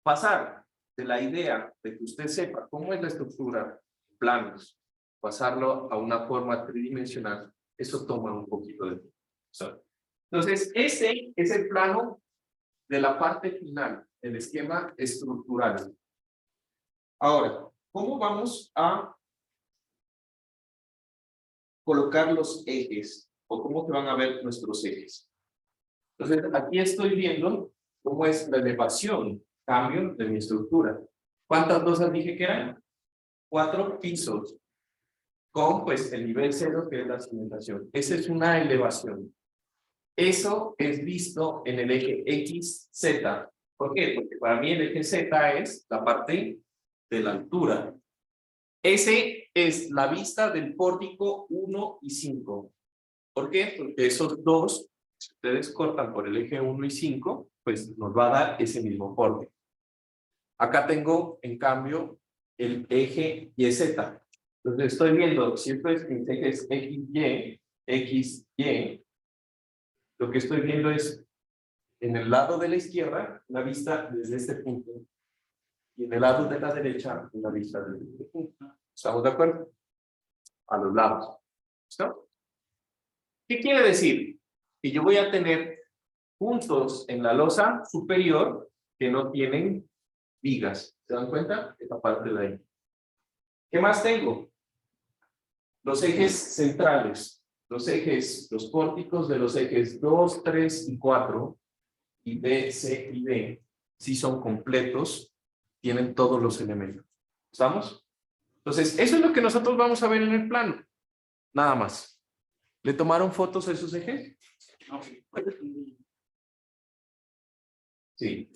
Pasar de la idea de que usted sepa cómo es la estructura, planos, pasarlo a una forma tridimensional, eso toma un poquito de tiempo. Entonces, ese es el plano de la parte final, el esquema estructural. Ahora, ¿cómo vamos a colocar los ejes? ¿O cómo se van a ver nuestros ejes? Entonces, aquí estoy viendo cómo es la elevación, cambio de mi estructura. ¿Cuántas losas dije que eran? 4 pisos. Con, pues, el nivel 0, que es la cimentación. Esa es una elevación. Eso es visto en el eje XZ. ¿Por qué? Porque para mí el eje Z es la parte de la altura. Ese es la vista del pórtico 1 y 5. ¿Por qué? Porque esos dos, si ustedes cortan por el eje 1 y 5, pues nos va a dar ese mismo pórtico. Acá tengo, en cambio, el eje YZ. Entonces estoy viendo, si esto es mis ejes XY, lo que estoy viendo es, en el lado de la izquierda, la vista desde este punto. Y en el lado de la derecha, la vista desde este punto. ¿Estamos de acuerdo? A los lados. ¿Listo? ¿Qué quiere decir? Que yo voy a tener puntos en la losa superior que no tienen vigas. ¿Se dan cuenta? Esta parte de ahí. ¿Qué más tengo? Los ejes centrales. Los pórticos de los ejes 2, 3 y 4, y B, C y D, si son completos, tienen todos los elementos. ¿Estamos? Entonces, eso es lo que nosotros vamos a ver en el plano. Nada más. ¿Le tomaron fotos a esos ejes? Sí.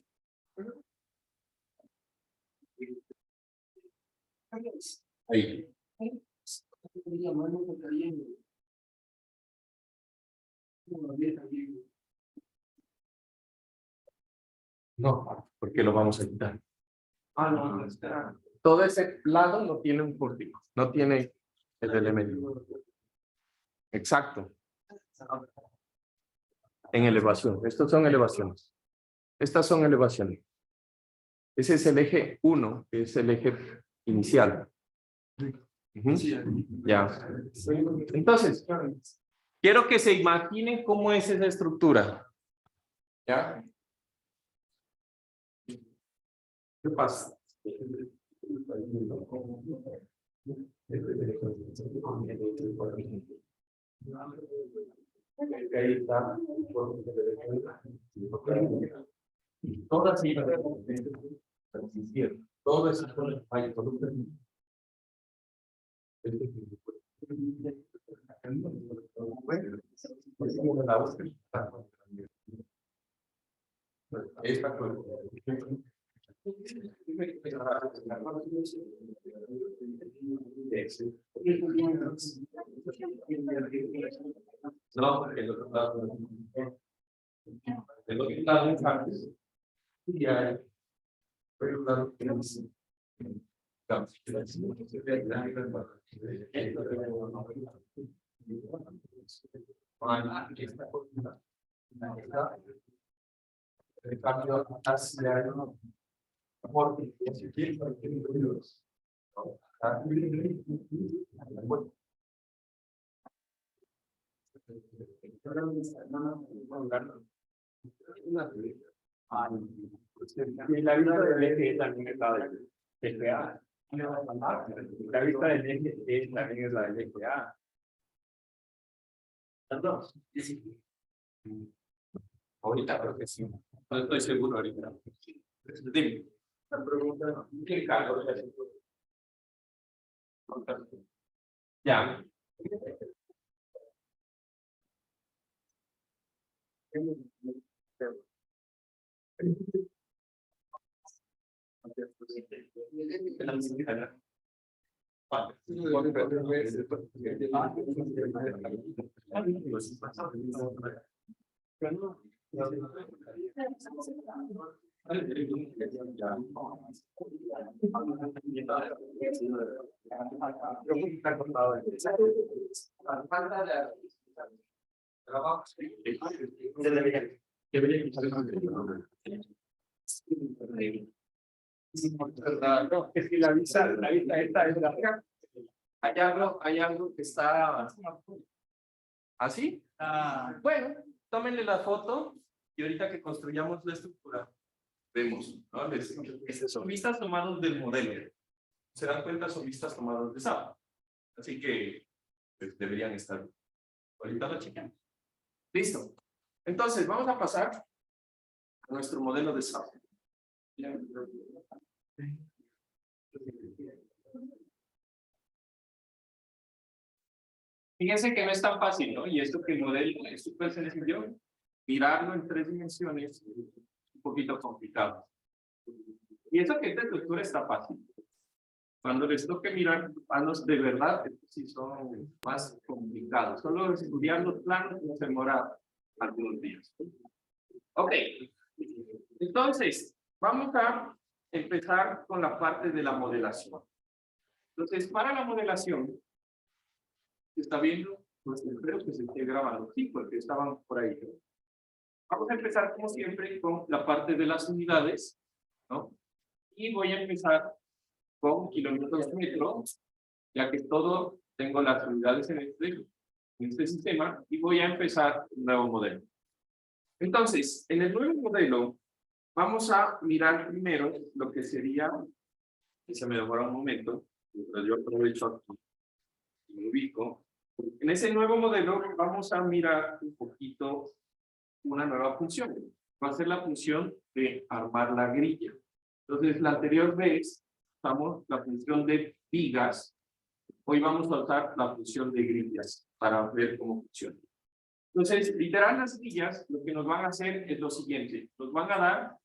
Ahí. No, porque lo vamos a quitar. No, está. Todo ese lado no tiene un pórtico, no tiene el elemento. Exacto. En elevación. Estos son elevaciones. Estas son elevaciones. Ese es el eje 1, que es el eje inicial. Ya. Entonces, quiero que se imaginen cómo es esa estructura. ¿Ya? ¿Qué pasa? Ahí está. Todas todo eso no, el otro lado. El otro lado es antes. Y hay. Pero claro que no es. El cambio hacia el amor, Y la vista del eje también está del eje A. La vista del eje E también es la del eje A. Las dos. Ahorita creo que sí. No estoy seguro ahorita. Dime. La pregunta, ¿qué cargo? Ya. Falta de trabajo. No, es que la vista esta es la. Hay algo que está así. Bueno, tómenle la foto y ahorita que construyamos la estructura, vemos, ¿no? Son vistas tomadas del modelo. Se dan cuenta, son vistas tomadas de SAP. Así que pues, deberían estar. Ahorita la chequeamos. Listo. Entonces, vamos a pasar a nuestro modelo de SAP. Fíjense que no es tan fácil, ¿no? Y esto que el modelo es súper sencillo, mirarlo en 3 dimensiones es un poquito complicado. Y eso que esta estructura está fácil. Cuando les toque mirar planos de verdad, sí son más complicados. Solo estudiar los planos nos demora algunos días. Ok. Entonces, vamos a empezar con la parte de la modelación. Entonces, para la modelación, ¿se está viendo? Pues espero que se esté grabando. Sí, porque estaban por ahí. Vamos a empezar, como siempre, con la parte de las unidades, ¿no? Y voy a empezar con kilómetros metro, ya que todo tengo las unidades en este sistema, y voy a empezar un nuevo modelo. Entonces, en el nuevo modelo, vamos a mirar primero lo que sería, y se me demora un momento, mientras yo aprovecho aquí y me ubico. En ese nuevo modelo vamos a mirar un poquito una nueva función. Va a ser la función de armar la grilla. Entonces, la anterior vez usamos la función de vigas. Hoy vamos a usar la función de grillas para ver cómo funciona. Entonces, literal, las grillas lo que nos van a hacer es lo siguiente. Nos van a dar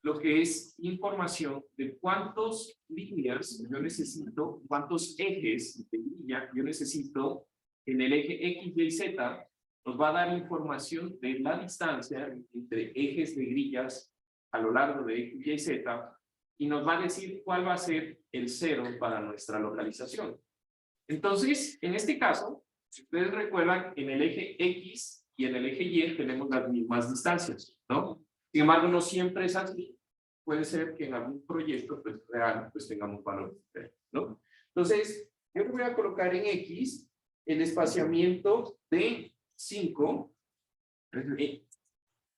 lo que es información de cuántas líneas yo necesito, cuántos ejes de grilla yo necesito en el eje X, Y, Z. Nos va a dar información de la distancia entre ejes de grillas a lo largo de X, Y, Z, y nos va a decir cuál va a ser el cero para nuestra localización. Entonces, en este caso, si ustedes recuerdan, en el eje X y en el eje Y tenemos las mismas distancias, ¿no? Sin embargo, no siempre es así. Puede ser que en algún proyecto pues, real pues, tengamos valores diferentes, ¿no? Entonces, yo le voy a colocar en X el espaciamiento de 5. Ese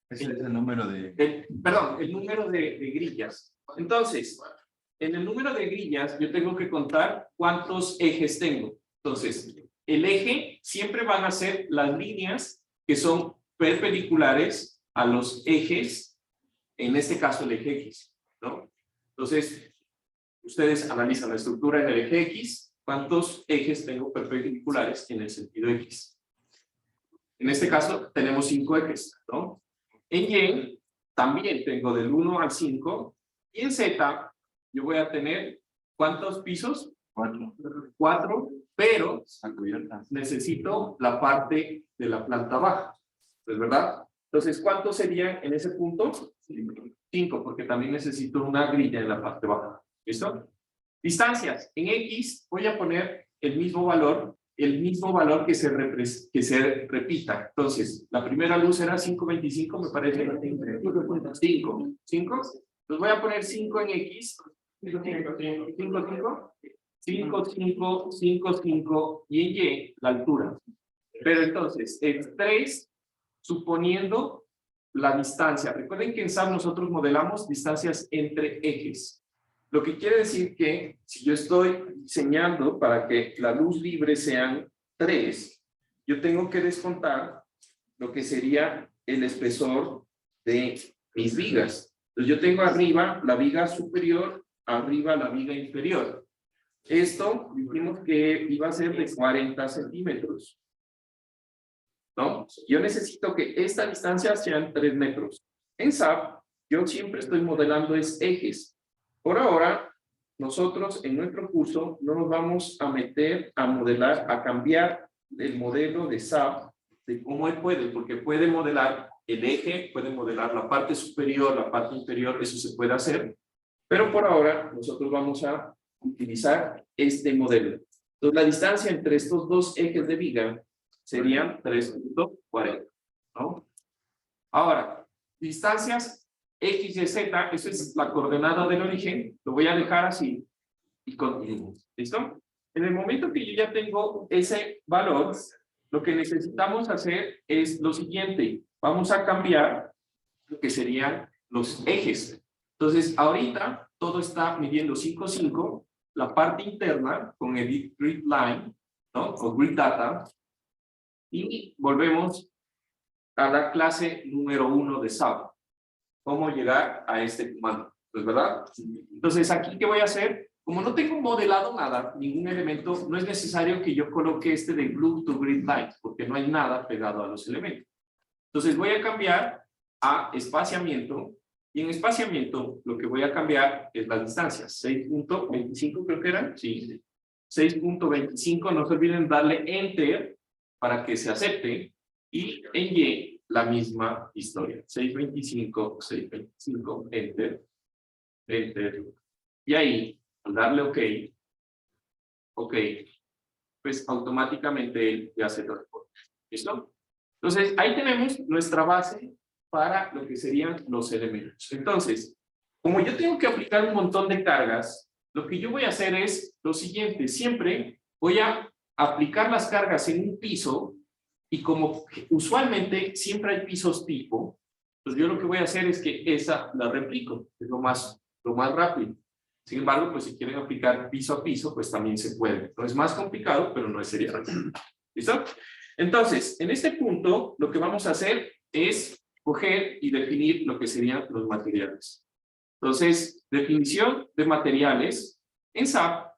es el número de... Perdón, el número de grillas. Entonces, en el número de grillas yo tengo que contar cuántos ejes tengo. Entonces, el eje siempre van a ser las líneas que son perpendiculares a los ejes, en este caso el eje X, ¿no? Entonces, ustedes analizan la estructura en el eje X, cuántos ejes tengo perpendiculares en el sentido X. En este caso tenemos 5 ejes, ¿no? En Y también tengo del 1 al 5, y en Z yo voy a tener ¿cuántos pisos? 4. 4, pero necesito la parte de la planta baja, ¿es verdad? Entonces, ¿cuántos serían en ese punto? 5, porque también necesito una grilla en la parte baja. ¿Listo? Distancias. En X voy a poner el mismo valor que se repita. Entonces, la primera luz era 5.25, me parece. 5. Entonces voy a poner 5 en X. 5, 5, y en Y la altura. Pero entonces, es 3 suponiendo la distancia. Recuerden que en SAP nosotros modelamos distancias entre ejes. Lo que quiere decir que si yo estoy diseñando para que la luz libre sean 3, yo tengo que descontar lo que sería el espesor de mis vigas. Entonces yo tengo arriba la viga superior, arriba la viga inferior. Esto dijimos que iba a ser de 40 centímetros. ¿No? Yo necesito que esta distancia sean 3 metros. En SAP, yo siempre estoy modelando ejes. Por ahora, nosotros en nuestro curso no nos vamos a meter a modelar, a cambiar el modelo de SAP, de cómo él puede, porque puede modelar el eje, pueden modelar la parte superior, la parte inferior, eso se puede hacer. Pero por ahora, nosotros vamos a utilizar este modelo. Entonces, la distancia entre estos dos ejes de viga serían 3.40, ¿no? Ahora, distancias X y Z, eso es la coordenada del origen, lo voy a dejar así y continuamos. ¿Listo? En el momento que yo ya tengo ese valor, lo que necesitamos hacer es lo siguiente. Vamos a cambiar lo que serían los ejes. Entonces, ahorita todo está midiendo 5,5, la parte interna con el grid line, ¿no? O grid data. Y volvemos a la clase número 1 de SAP. ¿Cómo llegar a este comando? Pues, ¿verdad? Entonces, aquí, ¿qué voy a hacer? Como no tengo modelado nada, ningún elemento, no es necesario que yo coloque este de glue to grid line, porque no hay nada pegado a los elementos. Entonces, voy a cambiar a espaciamiento, y en espaciamiento lo que voy a cambiar es la distancia. 6.25 creo que era, sí. 6.25, no se olviden darle Enter para que se acepte, y en Y la misma historia. 6.25, Enter, Enter, y ahí, al darle OK, pues automáticamente él ya se transporta. ¿Listo? Entonces, ahí tenemos nuestra base para lo que serían los elementos. Entonces, como yo tengo que aplicar un montón de cargas, lo que yo voy a hacer es lo siguiente. Siempre voy a aplicar las cargas en un piso, y como usualmente siempre hay pisos tipo, pues yo lo que voy a hacer es que esa la replico, es lo más rápido. Sin embargo, pues si quieren aplicar piso a piso, pues también se puede. No es más complicado, pero no es serial. ¿Listo? Entonces, en este punto, lo que vamos a hacer es coger y definir lo que serían los materiales. Entonces, definición de materiales en SAP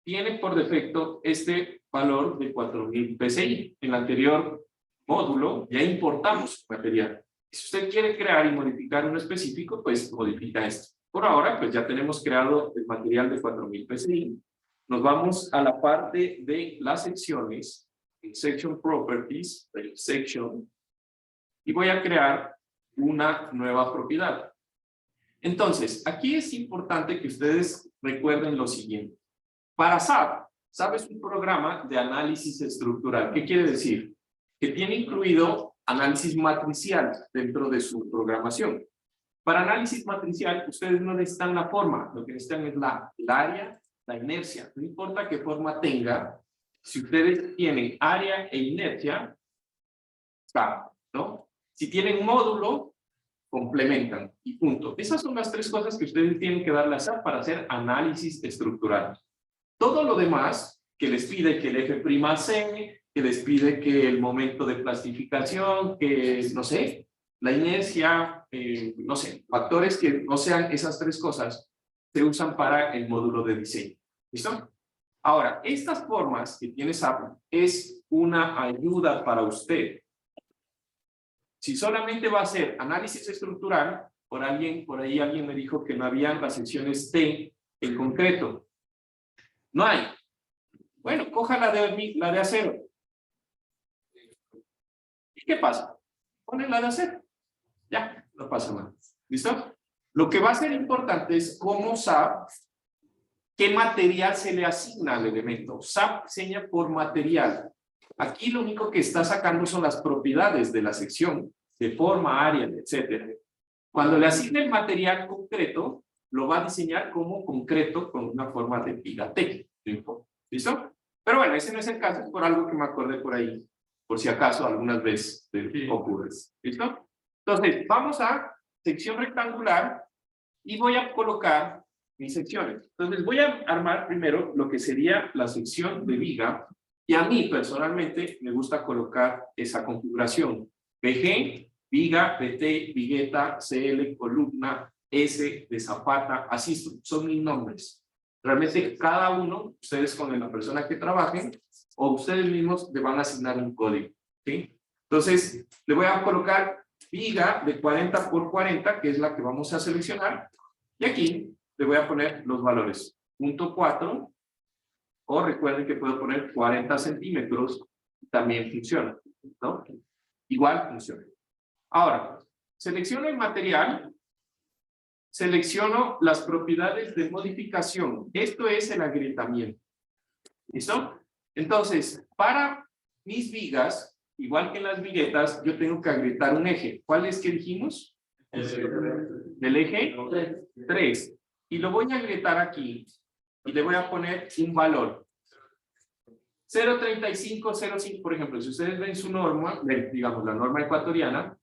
tiene por defecto este valor de 4000 PSI. En el anterior módulo ya importamos material. Si usted quiere crear y modificar uno específico, pues modifica esto. Por ahora, pues ya tenemos creado el material de 4000 PSI. Nos vamos a la parte de las secciones, en Section Properties, Section, y voy a crear una nueva propiedad. Entonces, aquí es importante que ustedes recuerden lo siguiente. Para SAP, SAP es un programa de análisis estructural. ¿Qué quiere decir? Que tiene incluido análisis matricial dentro de su programación. Para análisis matricial, ustedes no necesitan la forma, lo que necesitan es el área, la inercia. No importa qué forma tenga, si ustedes tienen área e inercia, SAP, ¿no? Si tienen módulo, complementan y punto. Esas son las tres cosas que ustedes tienen que darle a SAP para hacer análisis estructural. Todo lo demás, que les pide que el F'(C), que les pide que el momento de plastificación, que, no sé, la inercia, no sé, factores que no sean esas tres cosas, se usan para el módulo de diseño. ¿Listo? Ahora, estas formas que tiene SAP es una ayuda para usted. Si solamente va a hacer análisis estructural, por ahí alguien me dijo que no habían las secciones T en concreto. No hay. Bueno, coja la de acero. ¿Y qué pasa? Ponen la de acero. Ya, no pasa nada. ¿Listo? Lo que va a ser importante es cómo SAP, qué material se le asigna al elemento. SAP diseña por material. Aquí lo único que está sacando son las propiedades de la sección, de forma, área, etc. Cuando le asigne el material concreto, lo va a diseñar como concreto con una forma de Pigatec. ¿Listo? Pero bueno, ese no es el caso, es por algo que me acordé por ahí, por si acaso algunas veces ocurre. ¿Listo? Entonces, vamos a sección rectangular y voy a colocar mis secciones. Entonces, voy a armar primero lo que sería la sección de viga, y a mí personalmente me gusta colocar esa configuración. VG, viga, VT, vigueta, CL, columna, S de zapata, así son mis nombres. Realmente cada uno, ustedes con la persona que trabajen, o ustedes mismos le van a asignar un código. ¿Sí? Entonces, le voy a colocar viga de 40 por 40, que es la que vamos a seleccionar, y aquí le voy a poner los valores. 0.4, o recuerden que puedo poner 40 centímetros, también funciona, ¿no? Igual funciona. Ahora, selecciono el material, selecciono las propiedades de modificación. Esto es el agrietamiento. ¿Listo? Entonces, para mis vigas, igual que en las viguetas, yo tengo que agrietar un eje. ¿Cuál es que dijimos? Del eje 3. Y lo voy a agrietar aquí y le voy a poner un valor. 0.35, 0.5, por ejemplo, si ustedes ven su norma, digamos la norma ecuatoriana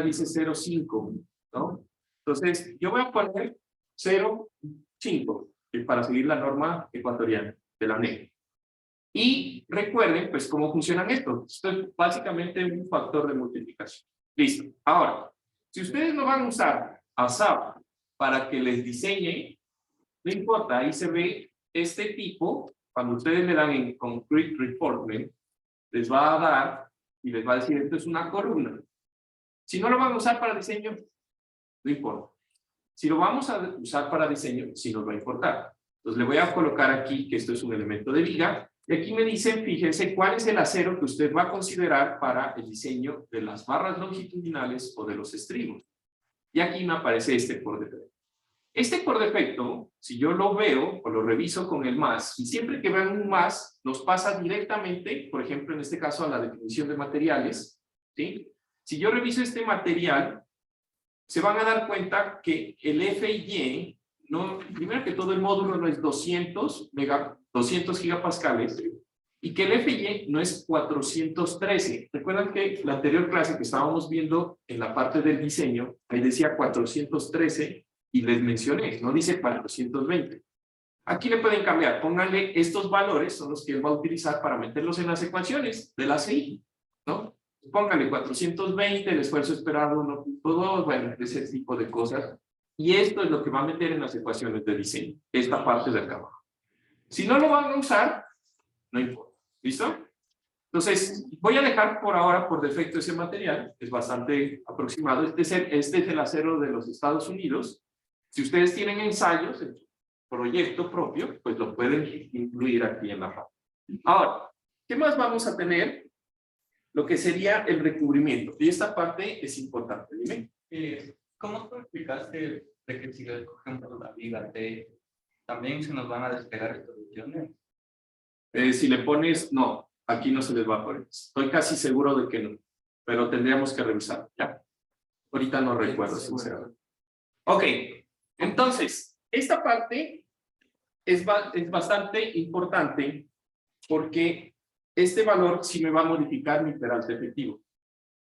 dice 0.5, ¿no? Entonces, yo voy a poner 0.5 para seguir la norma ecuatoriana de la NEC. Y recuerden, pues, cómo funcionan esto. Esto es básicamente un factor de multiplicación. Listo. Ahora, si ustedes no van a usar ASAP para que les diseñe, no importa, ahí se ve este tipo. Cuando ustedes le dan en Concrete Reinforcement, les va a dar y les va a decir, esto es una columna. Si no lo van a usar para diseño, no importa. Si lo vamos a usar para diseño, sí nos va a importar. Entonces le voy a colocar aquí que esto es un elemento de viga. Y aquí me dicen, fíjense, cuál es el acero que usted va a considerar para el diseño de las barras longitudinales o de los estribos. Y aquí me aparece este por defecto. Este por defecto, si yo lo veo o lo reviso con el más, y siempre que vean un más, nos pasa directamente, por ejemplo, en este caso a la definición de materiales, ¿sí? Si yo reviso este material, se van a dar cuenta que el F y Y, no, primero que todo el módulo no es 200 gigapascales, y que el F y Y no es 413. Recuerdan que la anterior clase que estábamos viendo en la parte del diseño, ahí decía 413, y les mencioné, no dice 420. Aquí le pueden cambiar, pónganle estos valores, son los que él va a utilizar para meterlos en las ecuaciones de la CI, ¿no? Pónganle 420, el esfuerzo esperado 1.2, bueno, ese tipo de cosas. Y esto es lo que va a meter en las ecuaciones de diseño, esta parte de acá abajo. Si no lo van a usar, no importa. ¿Listo? Entonces, voy a dejar por ahora por defecto ese material, es bastante aproximado. Este es el acero de los Estados Unidos. Si ustedes tienen ensayos, en su proyecto propio, pues lo pueden incluir aquí en la parte. Ahora, ¿qué más vamos a tener? Lo que sería el recubrimiento. Y esta parte es importante. Dime. ¿Cómo tú explicaste de que si le cogemos la viga T, también se nos van a despegar estas regiones? Si le pones, no, aquí no se les va a poner. Estoy casi seguro de que no, pero tendríamos que revisar. Ya. Ahorita no recuerdo, sinceramente. Ok, entonces, esta parte es bastante importante porque este valor sí me va a modificar mi peralte efectivo.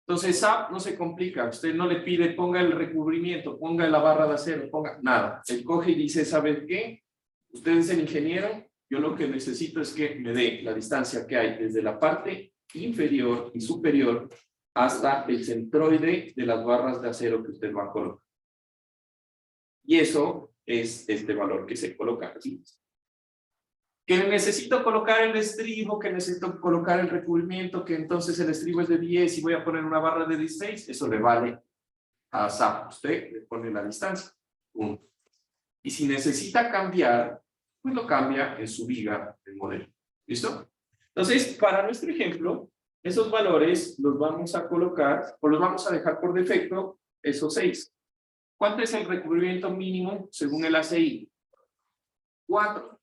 Entonces, SAP no se complica. Usted no le pide, ponga el recubrimiento, ponga la barra de acero, ponga nada. Él coge y dice, ¿saben qué? Usted es el ingeniero, yo lo que necesito es que me dé la distancia que hay desde la parte inferior y superior hasta el centroide de las barras de acero que usted va a colocar. Y eso es este valor que se coloca aquí. Que necesito colocar el estribo, que necesito colocar el recubrimiento, que entonces el estribo es de 10 y voy a poner una barra de 16, eso le vale a SAP. Usted le pone la distancia. 1. Y si necesita cambiar, pues lo cambia en su viga del modelo. ¿Listo? Entonces, para nuestro ejemplo, esos valores los vamos a colocar, o los vamos a dejar por defecto, esos 6. ¿Cuánto es el recubrimiento mínimo según el ACI? 4.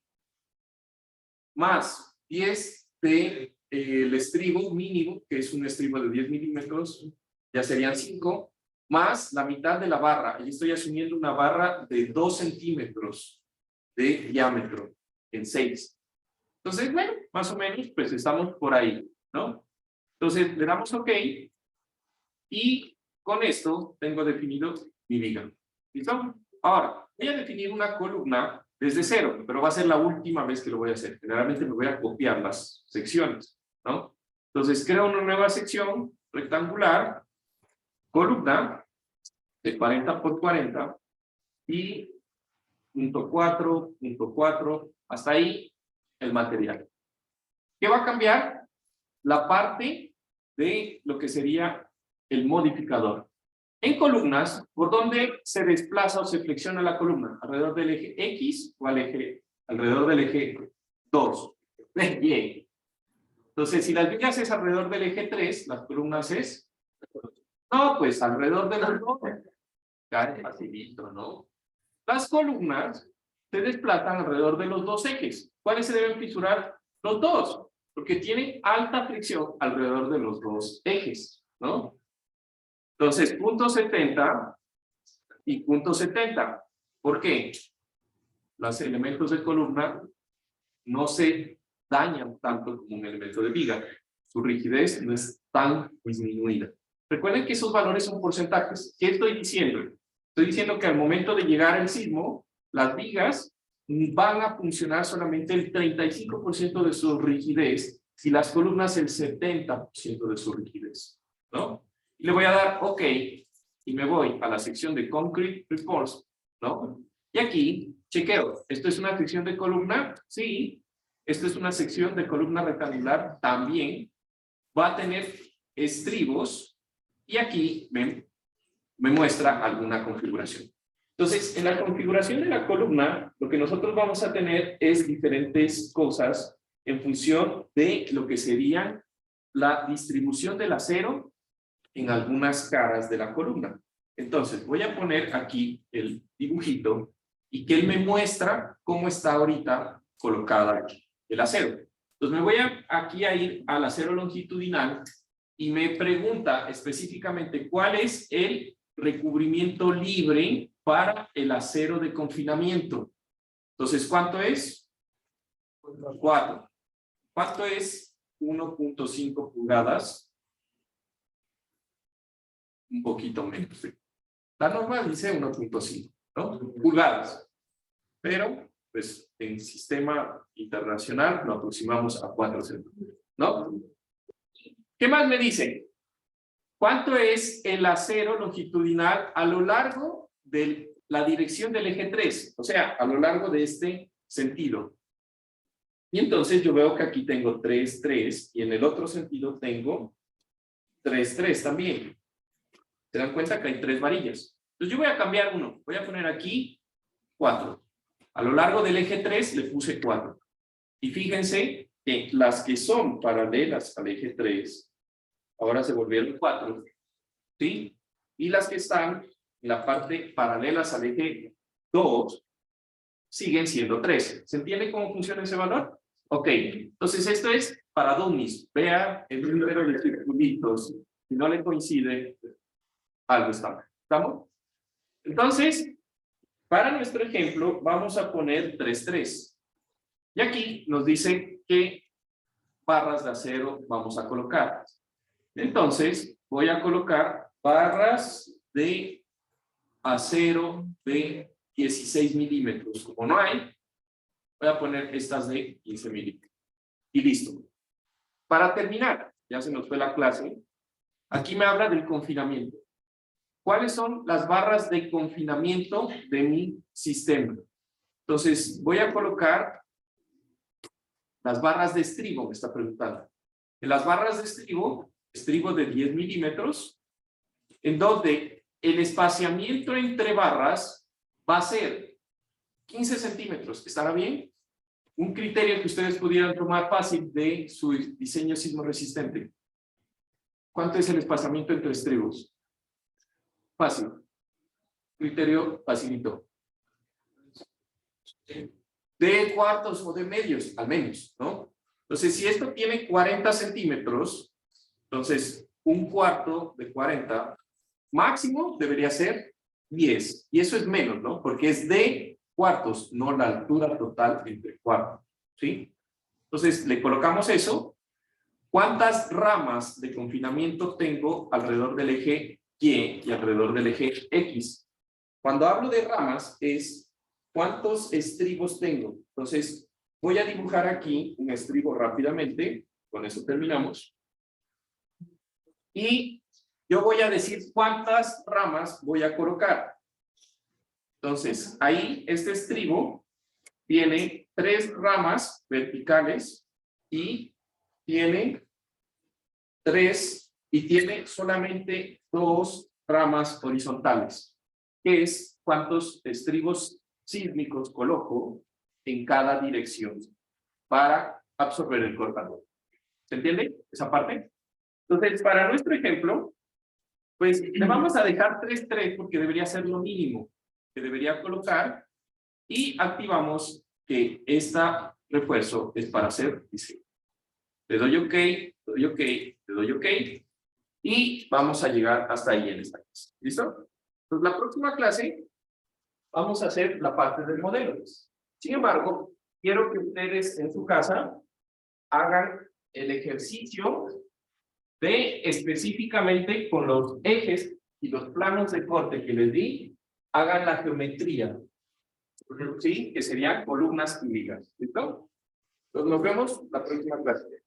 Más 10 de el estribo mínimo, que es un estribo de 10 milímetros, ya serían 5, más la mitad de la barra. Y estoy asumiendo una barra de 2 centímetros de diámetro en 6. Entonces, bueno, más o menos, pues estamos por ahí, ¿no? Entonces, le damos OK. Y con esto tengo definido mi viga. ¿Listo? Ahora, voy a definir una columna desde 0, pero va a ser la última vez que lo voy a hacer. Generalmente me voy a copiar las secciones, ¿no? Entonces, creo una nueva sección rectangular, columna de 40 por 40 y punto 4, punto 4, hasta ahí el material. ¿Qué va a cambiar? La parte de lo que sería el modificador. En columnas, ¿por dónde se desplaza o se flexiona la columna? ¿Alrededor del eje X o alrededor del eje 2? Y. Entonces, si las vigas es alrededor del eje 3, las columnas es No, pues alrededor de los dos. Cae facilito, ¿no? Las columnas se desplazan alrededor de los dos ejes. ¿Cuáles se deben fisurar? Los dos, porque tienen alta fricción alrededor de los dos ejes, ¿no? Entonces, punto 70 y punto 70. ¿Por qué? Los elementos de columna no se dañan tanto como un elemento de viga. Su rigidez no es tan disminuida. Recuerden que esos valores son porcentajes. ¿Qué estoy diciendo? Estoy diciendo que al momento de llegar al sismo, las vigas van a funcionar solamente el 35% de su rigidez y las columnas el 70% de su rigidez, ¿no? Y le voy a dar OK y me voy a la sección de Concrete Reports, ¿no? Y aquí chequeo, ¿esto es una sección de columna? Sí. ¿Esto es una sección de columna rectangular? También. Va a tener estribos y aquí me muestra alguna configuración. Entonces, en la configuración de la columna, lo que nosotros vamos a tener es diferentes cosas en función de lo que sería la distribución del acero en algunas caras de la columna. Entonces, voy a poner aquí el dibujito y que él me muestra cómo está ahorita colocada el acero. Entonces, me voy aquí a ir al acero longitudinal y me pregunta específicamente cuál es el recubrimiento libre para el acero de confinamiento. Entonces, ¿cuánto es? 4. ¿Cuánto es 1.5 pulgadas? Un poquito menos. La norma dice 1.5, ¿no? Pulgadas. Pero, pues, en sistema internacional lo aproximamos a 4 centímetros, ¿no? ¿Qué más me dice? ¿Cuánto es el acero longitudinal a lo largo de la dirección del eje 3? O sea, a lo largo de este sentido. Y entonces yo veo que aquí tengo 3, 3 y en el otro sentido tengo 3, 3 también. ¿Se dan cuenta que hay 3 varillas? Entonces yo voy a cambiar uno. Voy a poner aquí 4. A lo largo del eje 3 le puse 4. Y fíjense que las que son paralelas al eje 3 ahora se volvieron 4, ¿sí? Y las que están en la parte paralelas al eje 2 siguen siendo 3. ¿Se entiende cómo funciona ese valor? Ok, entonces esto es para dummies. Vea el número de circulitos. Si no le coincide, algo está mal. ¿Estamos? Entonces, para nuestro ejemplo, vamos a poner 3, 3. Y aquí nos dice qué barras de acero vamos a colocar. Entonces, voy a colocar barras de acero de 16 milímetros. Como no hay, voy a poner estas de 15 milímetros. Y listo. Para terminar, ya se nos fue la clase, aquí me habla del confinamiento. ¿Cuáles son las barras de confinamiento de mi sistema? Entonces, voy a colocar las barras de estribo, me está preguntando. En las barras de estribo de 10 milímetros, en donde el espaciamiento entre barras va a ser 15 centímetros. ¿Estará bien? Un criterio que ustedes pudieran tomar fácil de su diseño sismo resistente. ¿Cuánto es el espaciamiento entre estribos? Fácil. Criterio facilito. De cuartos o de medios, al menos, ¿no? Entonces, si esto tiene 40 centímetros, entonces un cuarto de 40, máximo debería ser 10. Y eso es menos, ¿no? Porque es de cuartos, no la altura total entre cuartos, ¿sí? Entonces, le colocamos eso. ¿Cuántas ramas de confinamiento tengo alrededor del eje Y y alrededor del eje X? Cuando hablo de ramas es ¿cuántos estribos tengo? Entonces, voy a dibujar aquí un estribo rápidamente. Con eso terminamos. Y yo voy a decir cuántas ramas voy a colocar. Entonces, ahí este estribo tiene 3 ramas verticales y tiene 3 y tiene solamente 2 ramas horizontales, que es cuántos estribos sísmicos coloco en cada dirección para absorber el cortador. ¿Se entiende esa parte? Entonces, para nuestro ejemplo, Pues le vamos a dejar 3, 3 porque debería ser lo mínimo que debería colocar y activamos que este refuerzo es para hacer diseño. Le doy OK, le doy OK, le doy OK y vamos a llegar hasta ahí en esta clase. ¿Listo? Entonces la próxima clase vamos a hacer la parte del modelo. Sin embargo, quiero que ustedes en su casa hagan el ejercicio de específicamente con los ejes y los planos de corte que les di, hagan la geometría, ¿sí? Que serían columnas y vigas, ¿listo? Entonces nos vemos la próxima clase.